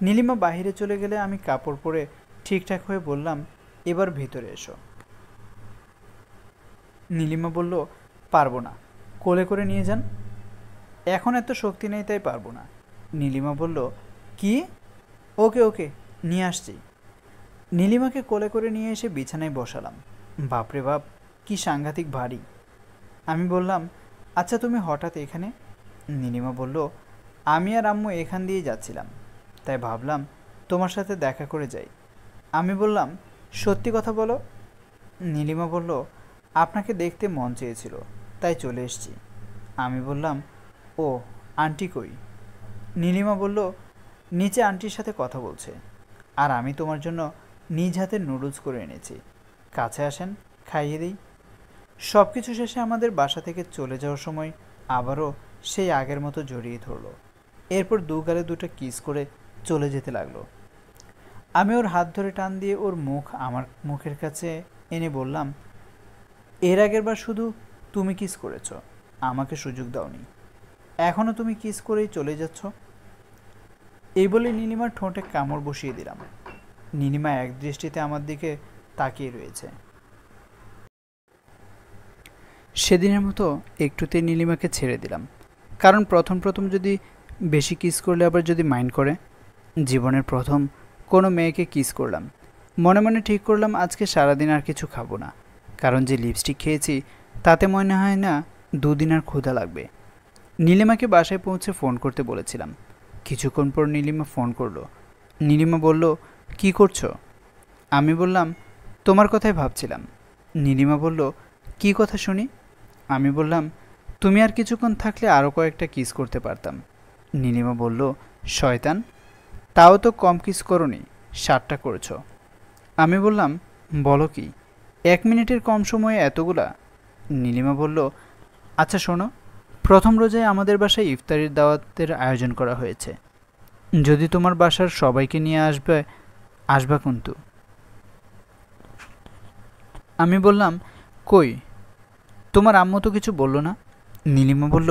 নীলিমা বাহিরে চলে গেলে আমি কাপড় পরে ঠিকঠাক হয়ে বললাম, এবার ভিতরে এসো। নীলিমা বলল, পারবো না, কোলে করে নিয়ে যান। এখন এত শক্তি নেই তাই পারবো না। নীলিমা বলল, কি? ওকে ওকে, নিয়ে আসছি। নীলিমাকে কোলে করে নিয়ে এসে বিছানায় বসালাম। বাপরে বাপ, কি সাংঘাতিক ভারী। আমি বললাম, আচ্ছা তুমি হঠাৎ এখানে? নীলিমা বলল, আমি আর আম্মু এখান দিয়ে যাচ্ছিলাম, তাই ভাবলাম তোমার সাথে দেখা করে যাই। আমি বললাম, সত্যি কথা বলো। নীলিমা বলল, আপনাকে দেখতে মন চেয়েছিল তাই চলে এসেছি। আমি বললাম, ও আন্টি কই? নীলিমা বলল, নিচে আন্টির সাথে কথা বলছে, আর আমি তোমার জন্য নিজ হাতে নুডলস করে এনেছি, কাছে আসেন খাইয়ে দিই। সব কিছু শেষে আমাদের বাসা থেকে চলে যাওয়ার সময় আবারও সেই আগের মতো জড়িয়ে ধরলো। এরপর 2 গালে 2টা কিস করে চলে যেতে লাগলো। আমি ওর হাত ধরে টান দিয়ে ওর মুখ আমার মুখের কাছে এনে বললাম, এর আগের বার শুধু তুমি কিস করেছ, আমাকে সুযোগ দাওনি, এখনও তুমি কিস করেই চলে যাচ্ছ। এই বলে নীলিমার ঠোঁটে কামড় বসিয়ে দিলাম। নীলিমা এক দৃষ্টিতে আমার দিকে তাকিয়ে রয়েছে। সেদিনের মতো একটুতে নীলিমাকে ছেড়ে দিলাম, কারণ প্রথম প্রথম যদি বেশি কিস করলে আবার যদি মাইন্ড করে। জীবনের প্রথম কোনো মেয়েকে কিস করলাম। মনে মনে ঠিক করলাম আজকে সারাদিন আর কিছু খাবো না, কারণ যে লিপস্টিক খেয়েছি তাতে মনে হয় না 2 দিন আর ক্ষুধা লাগবে। নীলিমাকে বাসায় পৌঁছে ফোন করতে বলেছিলাম। কিছুক্ষণ পর নীলিমা ফোন করলো। নীলিমা বলল, কি করছো? আমি বললাম, তোমার কথাই ভাবছিলাম। নীলিমা বলল, কি কথা শুনি? আমি বললাম, তুমি আর কিছুক্ষণ থাকলে আরও কয়েকটা কিস করতে পারতাম। নীলিমা বলল, শয়তান, তাও তো কম কিস করোনি, 7টা করেছো। আমি বললাম, বলো কি, 1 মিনিটের কম সময়ে এতগুলা? নীলিমা বলল, আচ্ছা শোনো, প্রথম রোজায় আমাদের বাসায় ইফতারির দাওয়াতের আয়োজন করা হয়েছে, যদি তোমার বাসার সবাইকে নিয়ে আসবা কিন্তু। আমি বললাম, কই, তোমার আম্মু তো কিছু বলল না? নীলিমা বলল,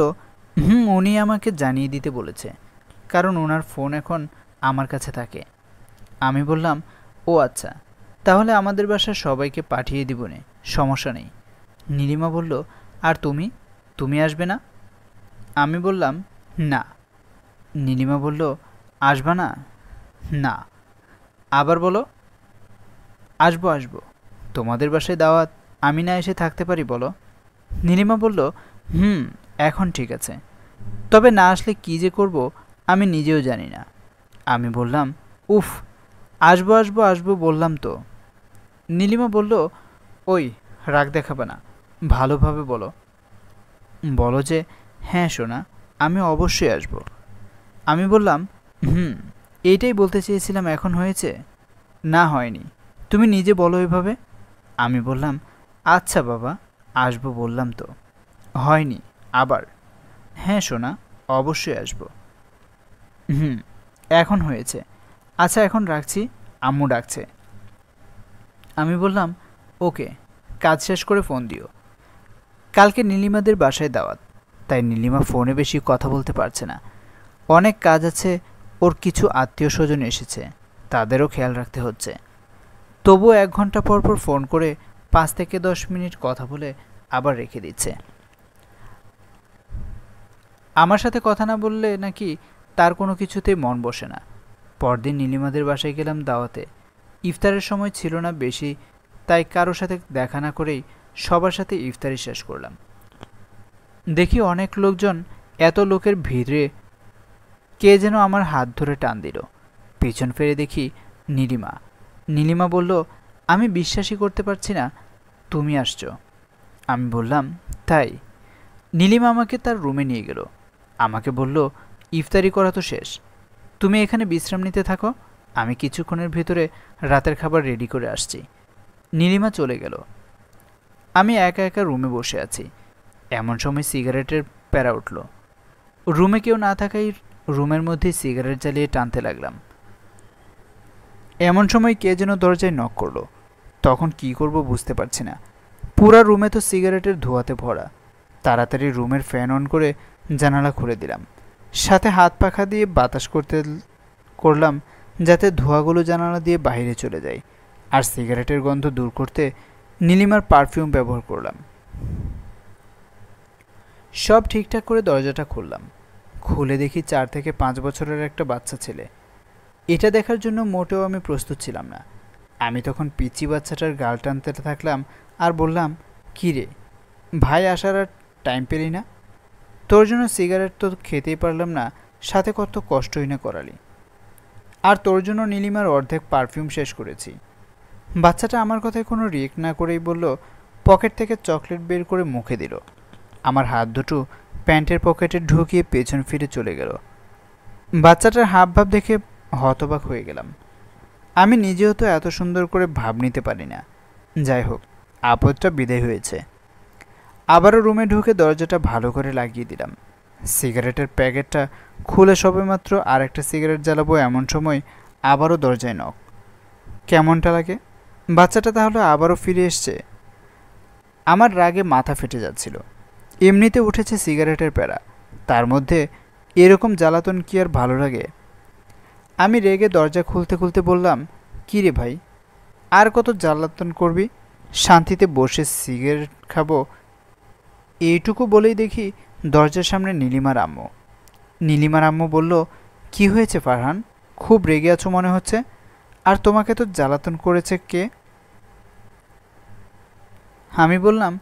উনি আমাকে জানিয়ে দিতে বলেছে, কারণ ওনার ফোন এখন আমার কাছে থাকে। আমি বললাম, ও আচ্ছা, তাহলে আমাদের বাসার সবাইকে পাঠিয়ে দিবনে, সমস্যা নেই। নীলিমা বলল, আর তুমি আসবে না? আমি বললাম, না। নীলিমা বলল, আসবা না? না। আবার বলো। আসবো, তোমাদের বাসায় দাওয়াত, আমি না এসে থাকতে পারি বলো? নীলিমা বলল, এখন ঠিক আছে, তবে না আসলে কী যে করব আমি নিজেও জানি না। আমি বললাম, উফ, আসবো বললাম তো। নীলিমা বলল, ওই রাগ দেখাবে না, ভালোভাবে বলো যে হ্যাঁ সোনা, আমি অবশ্যই আসব। আমি বললাম, এইটাই বলতে চেয়েছিলাম, এখন হয়েছে? না হয়নি, তুমি নিজে বলো এভাবে। আমি বললাম, আচ্ছা বাবা, আসবো বললাম তো। হয়নি আবার। হ্যাঁ সোনা, অবশ্যই আসবো। এখন হয়েছে। আচ্ছা এখন রাখছি, আম্মু ডাকছে। আমি বললাম, ওকে, কাজ শেষ করে ফোন দিও। কালকে নীলিমাদের বাসায় দাওয়াত, তাই নীলিমা ফোনে বেশি কথা বলতে পারছে না। অনেক কাজ আছে, ওর কিছু আত্মীয় স্বজন এসেছে, তাদেরও খেয়াল রাখতে হচ্ছে। তবুও 1 ঘন্টা পর পর ফোন করে 5 থেকে 10 মিনিট কথা বলে আবার রেখে দিচ্ছে। আমার সাথে কথা না বললে নাকি তার কোনো কিছুতেই মন বসে না। পরদিন নীলিমাদের বাসায় গেলাম দাওয়াতে। ইফতারের সময় ছিল না বেশি, তাই কারোর সাথে দেখা না করেই সবার সাথে ইফতারি শেষ করলাম। দেখি অনেক লোকজন, এত লোকের ভিড়ে কে যেন আমার হাত ধরে টান দিল। পিছন ফিরে দেখি নীলিমা। নীলিমা বলল, আমি বিশ্বাসই করতে পারছি না তুমি আসছো। আমি বললাম, তাই? নীলিমা আমাকে তার রুমে নিয়ে গেল। আমাকে বলল, ইফতারি করা তো শেষ, তুমি এখানে বিশ্রাম নিতে থাকো, আমি কিছুক্ষণের ভেতরে রাতের খাবার রেডি করে আসছি। নীলিমা চলে গেল। আমি একা একা রুমে বসে আছি। এমন সময় সিগারেটের প্যারা উঠল। রুমে কেউ না থাকায় রুমের মধ্যে সিগারেট জ্বালিয়ে টানতে লাগলাম। এমন সময় কে যেন দরজায় নক করলো। তখন কি করব বুঝতে পারছি না। পুরা রুমে তো সিগারেটের ধোঁয়াতে ভরা। তাড়াতাড়ি রুমের ফ্যান অন করে জানালা খুলে দিলাম। সাথে হাত পাখা দিয়ে বাতাস করলাম যাতে ধোঁয়াগুলো জানালা দিয়ে বাইরে চলে যায়। আর সিগারেটের গন্ধ দূর করতে নীলিমার পারফিউম ব্যবহার করলাম। সব ঠিকঠাক করে দরজাটা খুললাম। খুলে দেখি 4 থেকে 5 বছরের একটা বাচ্চা ছেলে। এটা দেখার জন্য মোটেও আমি প্রস্তুত ছিলাম না। আমি তখন পিচি বাচ্চাটার গাল টানতে থাকলাম আর বললাম, কী রে ভাই, আসার আর টাইম পেলি না? তোর জন্য সিগারেট তো খেতেই পারলাম না, সাথে কত কষ্টই না করালি। আর তোর জন্য নীলিমার অর্ধেক পারফিউম শেষ করেছি। বাচ্চাটা আমার কথায় কোনো রিয়েক্ট না করেই বলল, পকেট থেকে চকলেট বের করে মুখে দিল। আমার হাত দুটো প্যান্টের পকেটে ঢুকিয়ে পেছন ফিরে চলে গেল। বাচ্চাটার হাবভাব দেখে হতবাক হয়ে গেলাম। আমি নিজেও তো এত সুন্দর করে ভাব নিতে পারি না। যাই হোক, আপদটা বিদায় হয়েছে। আবারও রুমে ঢুকে দরজাটা ভালো করে লাগিয়ে দিলাম। সিগারেটের প্যাকেটটা খুলে সবেমাত্র আর একটা সিগারেট জ্বালাবো এমন সময় আবারও দরজায় নক। কেমনটা লাগে? বাচ্চাটা তাহলে আবারও ফিরে এসছে। আমার রাগে মাথা ফেটে যাচ্ছিল। এমনিতে উঠেছে সিগারেটের প্যারা, তার মধ্যে এরকম জ্বালাতন কি আর ভালো লাগে? আমি রেগে দরজা খুলতে খুলতে বললাম, কী রে ভাই, আর কত জ্বালাতন করবি? শান্তিতে বসে সিগারেট খাবো। এইটুকু বলেই দেখি দরজার সামনে নীলিমার আম্মু। নীলিমার আম্মু বলল, কি হয়েছে ফারহান, খুব রেগে আছো মনে হচ্ছে। আর তোমাকে তো জ্বালাতন করেছে কে? আমি বললাম,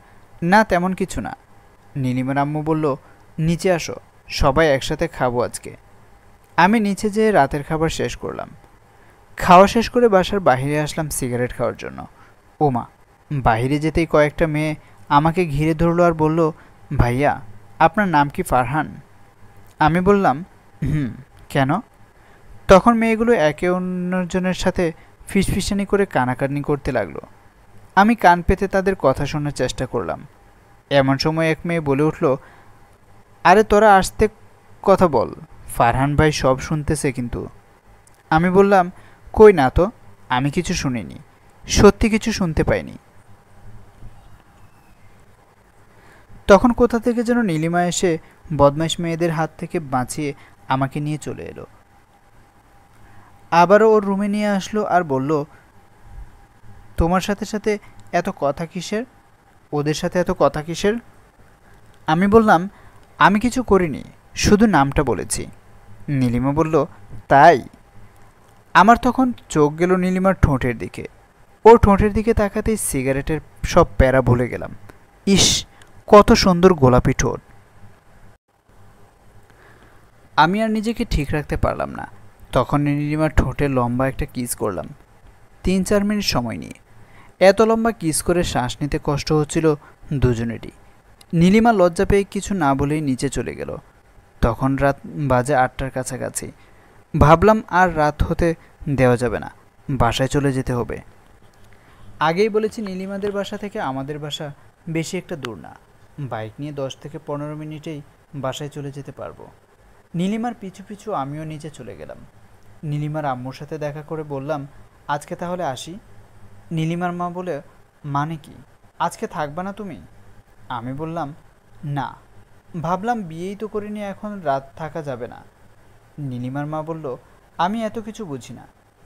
না তেমন কিছু না। নীলিমার আম্মু বলল, নিচে আসো, সবাই একসাথে খাবো আজকে। আমি নিচে যেয়ে রাতের খাবার শেষ করলাম। খাওয়া শেষ করে বাসার বাইরে আসলাম সিগারেট খাওয়ার জন্য। ওমা, বাইরে যেতেই কয়েকটা মেয়ে আমাকে ঘিরে ধরলো আর বলল, ভাইয়া আপনার নাম কি ফারহান? আমি বললাম, হুম, কেন? তখন মেয়েগুলো একে অন্যজনের সাথে ফিসফিসানি করে কানাকানি করতে লাগলো। আমি কান পেতে তাদের কথা শোনার চেষ্টা করলাম। এমন সময় এক মেয়ে বলে উঠল, আরে তোরা আসতে কথা বল, ফারহান ভাই সব শুনতেছে কিন্তু। আমি বললাম, কই না তো, আমি কিছু শুনিনি, সত্যি কিছু শুনতে পাইনি। তখন কোথা থেকে যেন নীলিমা এসে বদমাইশ মেয়েদের হাত থেকে বাঁচিয়ে আমাকে নিয়ে চলে এলো। আবারও ওর রুমে নিয়ে আসলো আর বলল, তোমার সাথে সাথে এত কথা কিসের? ওদের সাথে এত কথা কিসের? আমি বললাম, আমি কিছু করিনি, শুধু নামটা বলেছি। নীলিমা বলল, তাই? আমার তখন চোখ গেল নীলিমার ঠোঁটের দিকে। ওর ঠোঁটের দিকে তাকাতেই সিগারেটের সব প্যারা ভুলে গেলাম। ইস, কত সুন্দর গোলাপি ঠোঁট! আমি আর নিজেকে ঠিক রাখতে পারলাম না। তখন নীলিমার ঠোঁটে লম্বা একটা কিস করলাম, 3-4 মিনিট সময় নিয়ে। এত লম্বা কিস করে শ্বাস নিতে কষ্ট হচ্ছিল দুজনেরই। নীলিমা লজ্জা পেয়ে কিছু না বলেই নিচে চলে গেল। তখন রাত বাজে 8টার কাছাকাছি। ভাবলাম আর রাত হতে দেওয়া যাবে না, বাসায় চলে যেতে হবে। আগেই বলেছি নীলিমাদের বাসা থেকে আমাদের বাসা বেশি একটা দূর না, বাইক নিয়ে 10 থেকে 15 মিনিটেই বাসায় চলে যেতে পারবো। নীলিমার পিছু পিছু আমিও নিচে চলে গেলাম। নীলিমার আম্মুর সাথে দেখা করে বললাম, আজকে তাহলে আসি? নীলিমার মা বলে, মানে কি, আজকে থাকবা না তুমি? আমি বললাম, না, ভাবলাম বিয়েই তো করিনি, এখন রাত থাকা যাবে না। নীলিমার মা বলল, আমি এত কিছু বুঝি না,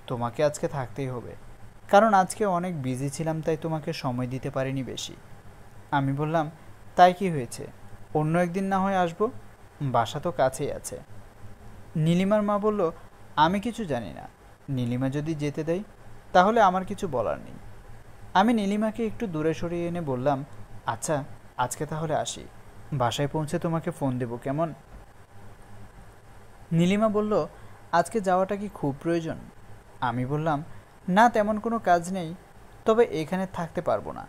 তোমাকে আজকে থাকতেই হবে, কারণ আজকে অনেক বিজি ছিলাম, তাই তোমাকে সময় দিতে পারিনি বেশি। আমি বললাম, তাই কি হয়েছে, অন্য একদিন না হয় আসবো, বাসা তো কাছেই আছে। নীলিমার মা বলল, আমি কিছু জানি না, নীলিমা যদি যেতে দেয় তাহলে আমার কিছু বলার নেই। আমি নীলিমাকে একটু দূরে সরিয়ে এনে বললাম, আচ্ছা আজকে তাহলে আসি, বাসায় পৌঁছে তোমাকে ফোন দেব, কেমন? নীলিমা বলল, আজকে যাওয়াটা কি খুব প্রয়োজন? আমি বললাম, না তেমন কোনো কাজ নেই, তবে এখানে থাকতে পারবো না।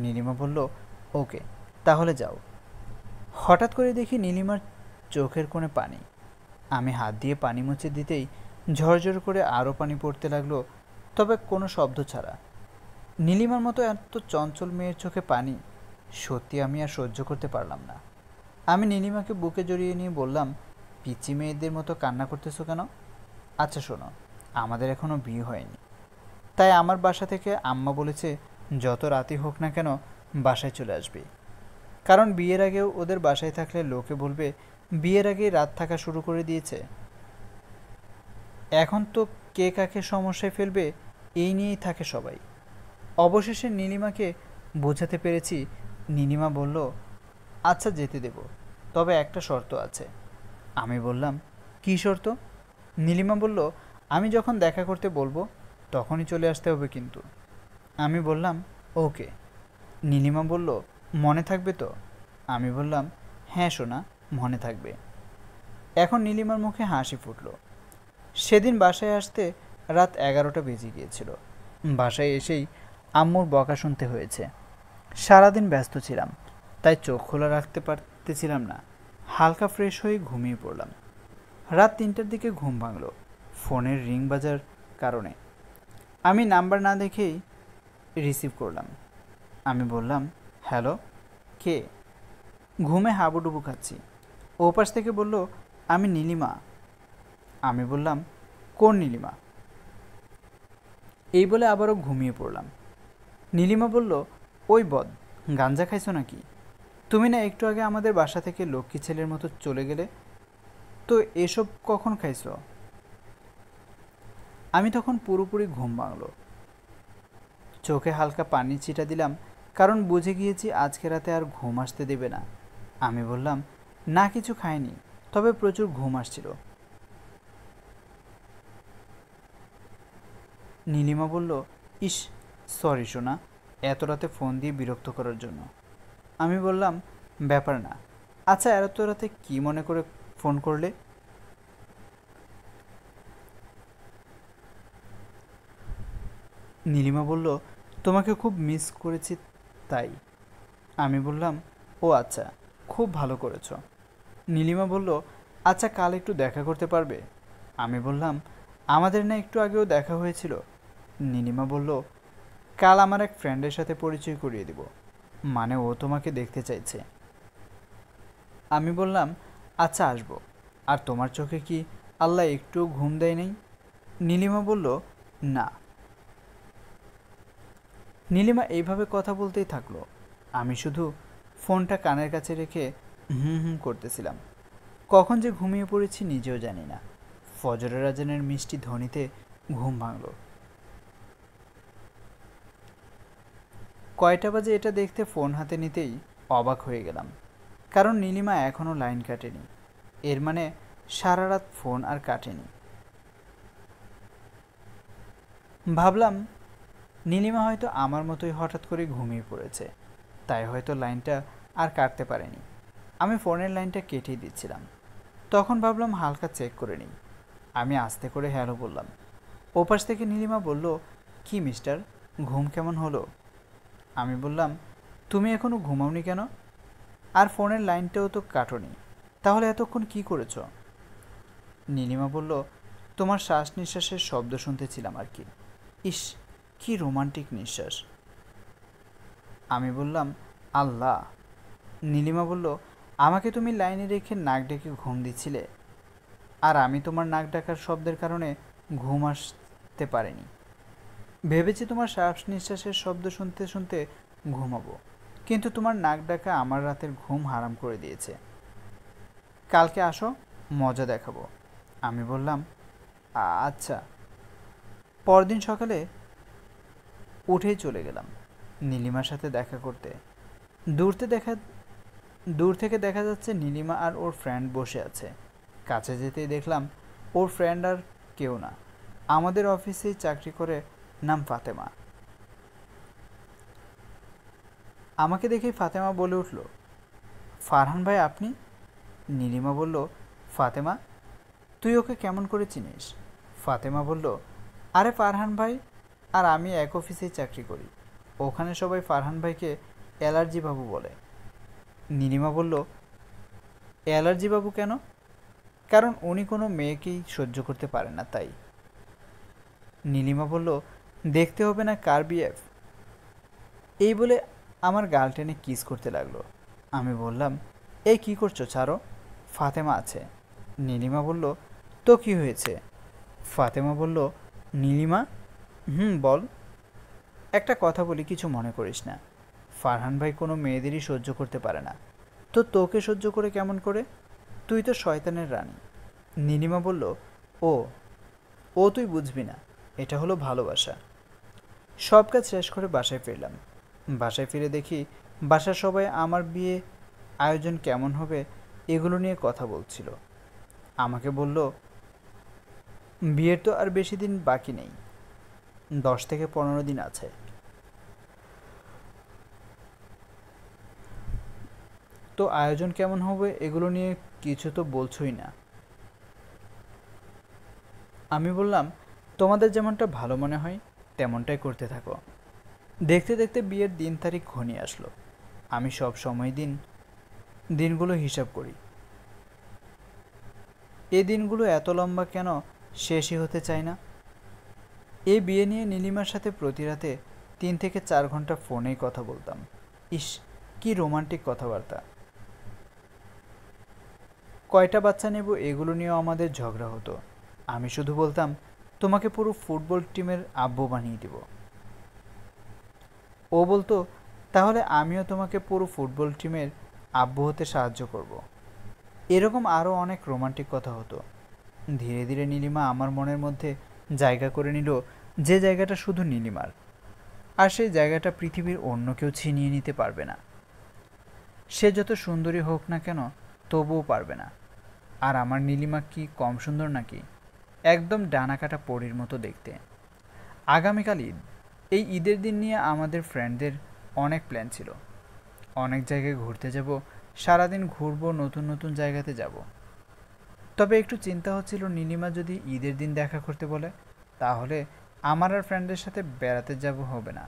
নীলিমা বলল, ওকে, তাহলে যাও। হঠাৎ করে দেখি নীলিমার চোখের কোণে পানি। আমি হাত দিয়ে পানি মুছে দিতেই ঝরঝর করে আরও পানি পড়তে লাগলো, তবে কোনো শব্দ ছাড়া। নীলিমার মতো এত চঞ্চল মেয়ের চোখে পানি, সত্যি আমি আর সহ্য করতে পারলাম না। আমি নীলিমাকে বুকে জড়িয়ে নিয়ে বললাম, পিচ্চি মেয়েদের মতো কান্না করতেছো কেন? আচ্ছা শোনো, আমাদের এখনও বিয়ে হয়নি, তাই আমার বাসা থেকে আম্মা বলেছে যত রাতই হোক না কেন বাসায় চলে আসবে, কারণ বিয়ের আগেও ওদের বাসায় থাকলে লোকে বলবে বিয়ের আগেই রাত থাকা শুরু করে দিয়েছে। এখন তো কে কাকে সমস্যায় ফেলবে এই নিয়েই থাকে সবাই। অবশেষে নীলিমাকে বোঝাতে পেরেছি। নীলিমা বলল, আচ্ছা যেতে দেব, তবে একটা শর্ত আছে। আমি বললাম, কী শর্ত? নীলিমা বলল, আমি যখন দেখা করতে বলবো তখনই চলে আসতে হবে কিন্তু। আমি বললাম, ওকে। নীলিমা বলল, মনে থাকবে তো? আমি বললাম, হ্যাঁ সোনা, মনে থাকবে। এখন নীলিমার মুখে হাসি ফুটল। সেদিন বাসায় আসতে রাত 11টা বেজে গিয়েছিল। বাসায় এসেই আম্মুর বকা শুনতে হয়েছে। সারাদিন ব্যস্ত ছিলাম, তাই চোখ খোলা রাখতে পারতেছিলাম না। হালকা ফ্রেশ হয়ে ঘুমিয়ে পড়লাম। রাত 3টার দিকে ঘুম ভাঙল ফোনের রিং বাজার কারণে। আমি নাম্বার না দেখেই রিসিভ করলাম। আমি বললাম, হ্যালো, কে? ঘুমে হাবুডুবু খাচ্ছি। ওপাশ থেকে বলল, আমি নীলিমা। আমি বললাম, কোন নীলিমা? এই বলে আবারও ঘুমিয়ে পড়লাম। নীলিমা বলল, ওই বদ, গাঞ্জা খাইছো নাকি? তুমি না একটু আগে আমাদের বাসা থেকে লক্ষ্মী ছেলের মতো চলে গেলে, তো এসব কখন খাইছো? আমি তখন পুরোপুরি ঘুম ভাঙল। চোখে হালকা পানি ছিটা দিলাম, কারণ বুঝে গিয়েছি আজকে রাতে আর ঘুম আসতে দেবে না। আমি বললাম, না কিছু খাইনি, তবে প্রচুর ঘুম আসছিল। নীলিমা বলল, ইস, সরি সোনা, এত রাতে ফোন দিয়ে বিরক্ত করার জন্য। আমি বললাম, ব্যাপার না। আচ্ছা এত রাতে কী মনে করে ফোন করলে? নীলিমা বলল, তোমাকে খুব মিস করেছি তাই। আমি বললাম, ও আচ্ছা, খুব ভালো করেছ। নীলিমা বলল, আচ্ছা কাল একটু দেখা করতে পারবে? আমি বললাম, আমাদের না একটু আগেও দেখা হয়েছিল। নীলিমা বলল, কাল আমার এক ফ্রেন্ডের সাথে পরিচয় করিয়ে দিব, মানে ও তোমাকে দেখতে চাইছে। আমি বললাম, আচ্ছা আসবো। আর তোমার চোখে কি আল্লাহ একটু ঘুম দেয় নেই? নীলিমা বলল, না। নীলিমা এইভাবে কথা বলতেই থাকলো। আমি শুধু ফোনটা কানের কাছে রেখে হুম হুম করতেছিলাম। কখন যে ঘুমিয়ে পড়েছি নিজেও জানি না। ফজরের আজানের মিষ্টি ধ্বনিতে ঘুম ভাঙল। কয়টা বাজে এটা দেখতে ফোন হাতে নিতেই অবাক হয়ে গেলাম, কারণ নীলিমা এখনও লাইন কাটেনি। এর মানে সারা রাত ফোন আর কাটেনি। ভাবলাম নীলিমা হয়তো আমার মতোই হঠাৎ করে ঘুমিয়ে পড়েছে, তাই হয়তো লাইনটা আর কাটতে পারেনি। আমি ফোনের লাইনটা কেটেই দিচ্ছিলাম, তখন ভাবলাম হালকা চেক করে নিই। আমি আস্তে করে হ্যালো বললাম। ওপাশ থেকে নীলিমা বলল, কি মিস্টার, ঘুম কেমন হলো? আমি বললাম, তুমি এখনও ঘুমাওনি কেন? আর ফোনের লাইনটাও তো কাটোনি, তাহলে এতক্ষণ কি করেছ? নীলিমা বলল, তোমার শ্বাস নিঃশ্বাসের শব্দ শুনতেছিলাম আর কি। ইস, কি রোমান্টিক নিঃশ্বাস। আমি বললাম, আল্লাহ। নীলিমা বলল, আমাকে তুমি লাইনে রেখে নাক ডেকে ঘুম দিচ্ছিলে, আর আমি তোমার নাক ডাকার শব্দের কারণে ঘুম আসতে পারিনি। ভেবেছি তোমার শ্বাস নিঃশ্বাসের শব্দ শুনতে শুনতে ঘুমাবো, কিন্তু তোমার নাক ডাকা আমার রাতের ঘুম হারাম করে দিয়েছে। কালকে আসো, মজা দেখাবো। আমি বললাম, আচ্ছা। পরদিন সকালে উঠেই চলে গেলাম নীলিমার সাথে দেখা করতে। দূর থেকে দেখা যাচ্ছে নীলিমা আর ওর ফ্রেন্ড বসে আছে। কাছে যেতেই দেখলাম ওর ফ্রেন্ড আর কেউ না, আমাদের অফিসেই চাকরি করে, নাম ফাতেমা। আমাকে দেখেই ফাতেমা বলে উঠল, ফারহান ভাই আপনি? নীলিমা বলল, ফাতেমা, তুই ওকে কেমন করে চিনিস? ফাতেমা বলল, আরে ফারহান ভাই আর আমি এক অফিসেই চাকরি করি, ওখানে সবাই ফারহান ভাইকে অ্যালার্জি বাবু বলে। নীলিমা বলল, অ্যালার্জি বাবু কেন? কারণ উনি কোনো মেয়েকেই সহ্য করতে পারে না তাই। নীলিমা বলল, দেখতে হবে না কার বিএফ। এই বলে আমার গাল টেনে কিস করতে লাগলো। আমি বললাম, এই কি করছো, ছাড়ো, ফাতেমা আছে। নীলিমা বলল, তো কি হয়েছে? ফাতেমা বলল, নীলিমা, বল। একটা কথা বলি, কিছু মনে করিস না। ফারহান ভাই কোনো মেয়েদেরই সহ্য করতে পারে না, তো তোকে সহ্য করে কেমন করে? তুই তো শয়তানের রানী। নীলিমা বলল, ও ও তুই বুঝবি না, এটা হলো ভালোবাসা। সব কাজ শেষ করে বাসায় ফিরলাম। বাসায় ফিরে দেখি বাসার সবাই আমার বিয়ে আয়োজন কেমন হবে এগুলো নিয়ে কথা বলছিল। আমাকে বলল, বিয়ের তো আর বেশি দিন বাকি নেই, 10 থেকে 15 দিন আছে। তো আয়োজন কেমন হবে এগুলো নিয়ে কিছু তো বলছই না। আমি বললাম, তোমাদের যেমনটা ভালো মনে হয় তেমনটাই করতে থাকো। দেখতে দেখতে বিয়ের দিন তারিখ ঘনিয়ে আসলো। আমি সব সময় দিনগুলো হিসাব করি। এই দিনগুলো এত লম্বা কেন শেষই হতে চায় না। এই বিয়ে নিয়ে নীলিমার সাথে প্রতি রাতে 3 থেকে 4 ঘন্টা ফোনেই কথা বলতাম। ইস, কি রোমান্টিক কথাবার্তা। কয়টা বাচ্চা নেব এগুলো নিয়েও আমাদের ঝগড়া হতো। আমি শুধু বলতাম, তোমাকে পুরো ফুটবল টিমের আব্বু বানিয়ে দিব। ও বলতো, তাহলে আমিও তোমাকে পুরো ফুটবল টিমের আব্বু হতে সাহায্য করব। এরকম আরও অনেক রোমান্টিক কথা হতো। ধীরে ধীরে নীলিমা আমার মনের মধ্যে জায়গা করে নিল, যে জায়গাটা শুধু নীলিমার, আর সেই জায়গাটা পৃথিবীর অন্য কেউ ছিনিয়ে নিতে পারবে না। সে যত সুন্দরী হোক না কেন তবুও পারবে না। আর আমার নীলিমা কি কম সুন্দর নাকি? একদম ডানাকাটা পরীর মতো দেখতে। আগামীকাল ঈদ। এই ঈদের দিন নিয়ে আমাদের ফ্রেন্ডদের অনেক প্ল্যান ছিল। অনেক জায়গায় ঘুরতে যাব, সারাদিন ঘুরবো, নতুন নতুন জায়গাতে যাব। তবে একটু চিন্তা হচ্ছিল, নীলিমা যদি ঈদের দিন দেখা করতে বলে তাহলে আমার আর ফ্রেন্ডদের সাথে বেড়াতে যাব হবে না।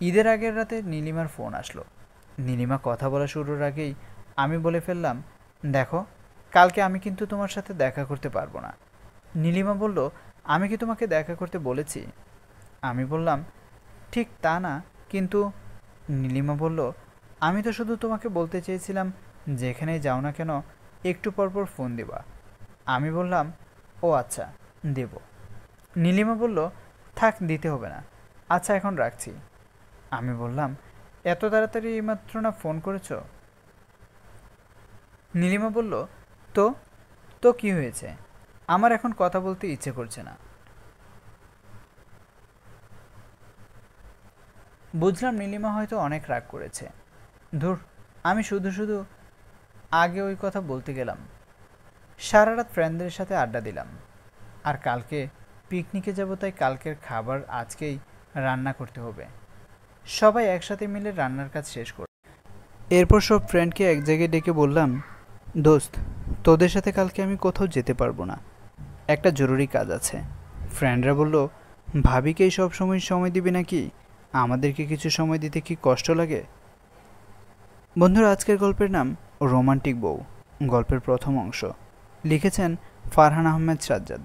ঈদের আগের রাতে নীলিমার ফোন আসলো। নীলিমা কথা বলা শুরুর আগেই আমি বলে ফেললাম, দেখো, কালকে আমি কিন্তু তোমার সাথে দেখা করতে পারবো না। নীলিমা বলল, আমি কি তোমাকে দেখা করতে বলেছি? আমি বললাম, ঠিক তা না, কিন্তু। নীলিমা বলল, আমি তো শুধু তোমাকে বলতে চেয়েছিলাম যেখানেই যাও না কেন একটু পরপর ফোন দিবা। আমি বললাম, ও আচ্ছা, দেব। নীলিমা বলল, থাক, দিতে হবে না, আচ্ছা এখন রাখছি। আমি বললাম, এত তাড়াতাড়ি এইমাত্র না ফোন করেছ? নীলিমা বলল, তো তো কি হয়েছে? আমার এখন কথা বলতে ইচ্ছে করছে না। বুঝলাম নীলিমা হয়তো অনেক রাগ করেছে। ধুর, আমি শুধু শুধু আগে ওই কথা বলতে গেলাম। সারা রাত ফ্রেন্ডদের সাথে আড্ডা দিলাম। আর কালকে পিকনিকে যাব, তাই কালকের খাবার আজকেই রান্না করতে হবে। সবাই একসাথে মিলে রান্নার কাজ শেষ করব। এরপর সব ফ্রেন্ডকে এক জায়গায় ডেকে বললাম, দোস্ত, তোদের সাথে কালকে আমি কোথাও যেতে পারবো না, একটা জরুরি কাজ আছে। ফ্রেন্ডরা বলল, ভাবিকেই সব সময় দিবি নাকি? আমাদেরকে কিছু সময় দিতে কি কষ্ট লাগে? বন্ধুরা, আজকের গল্পের নাম রোমান্টিক বউ। গল্পের প্রথম অংশ লিখেছেন ফারহান আহমেদ সাজ্জাদ।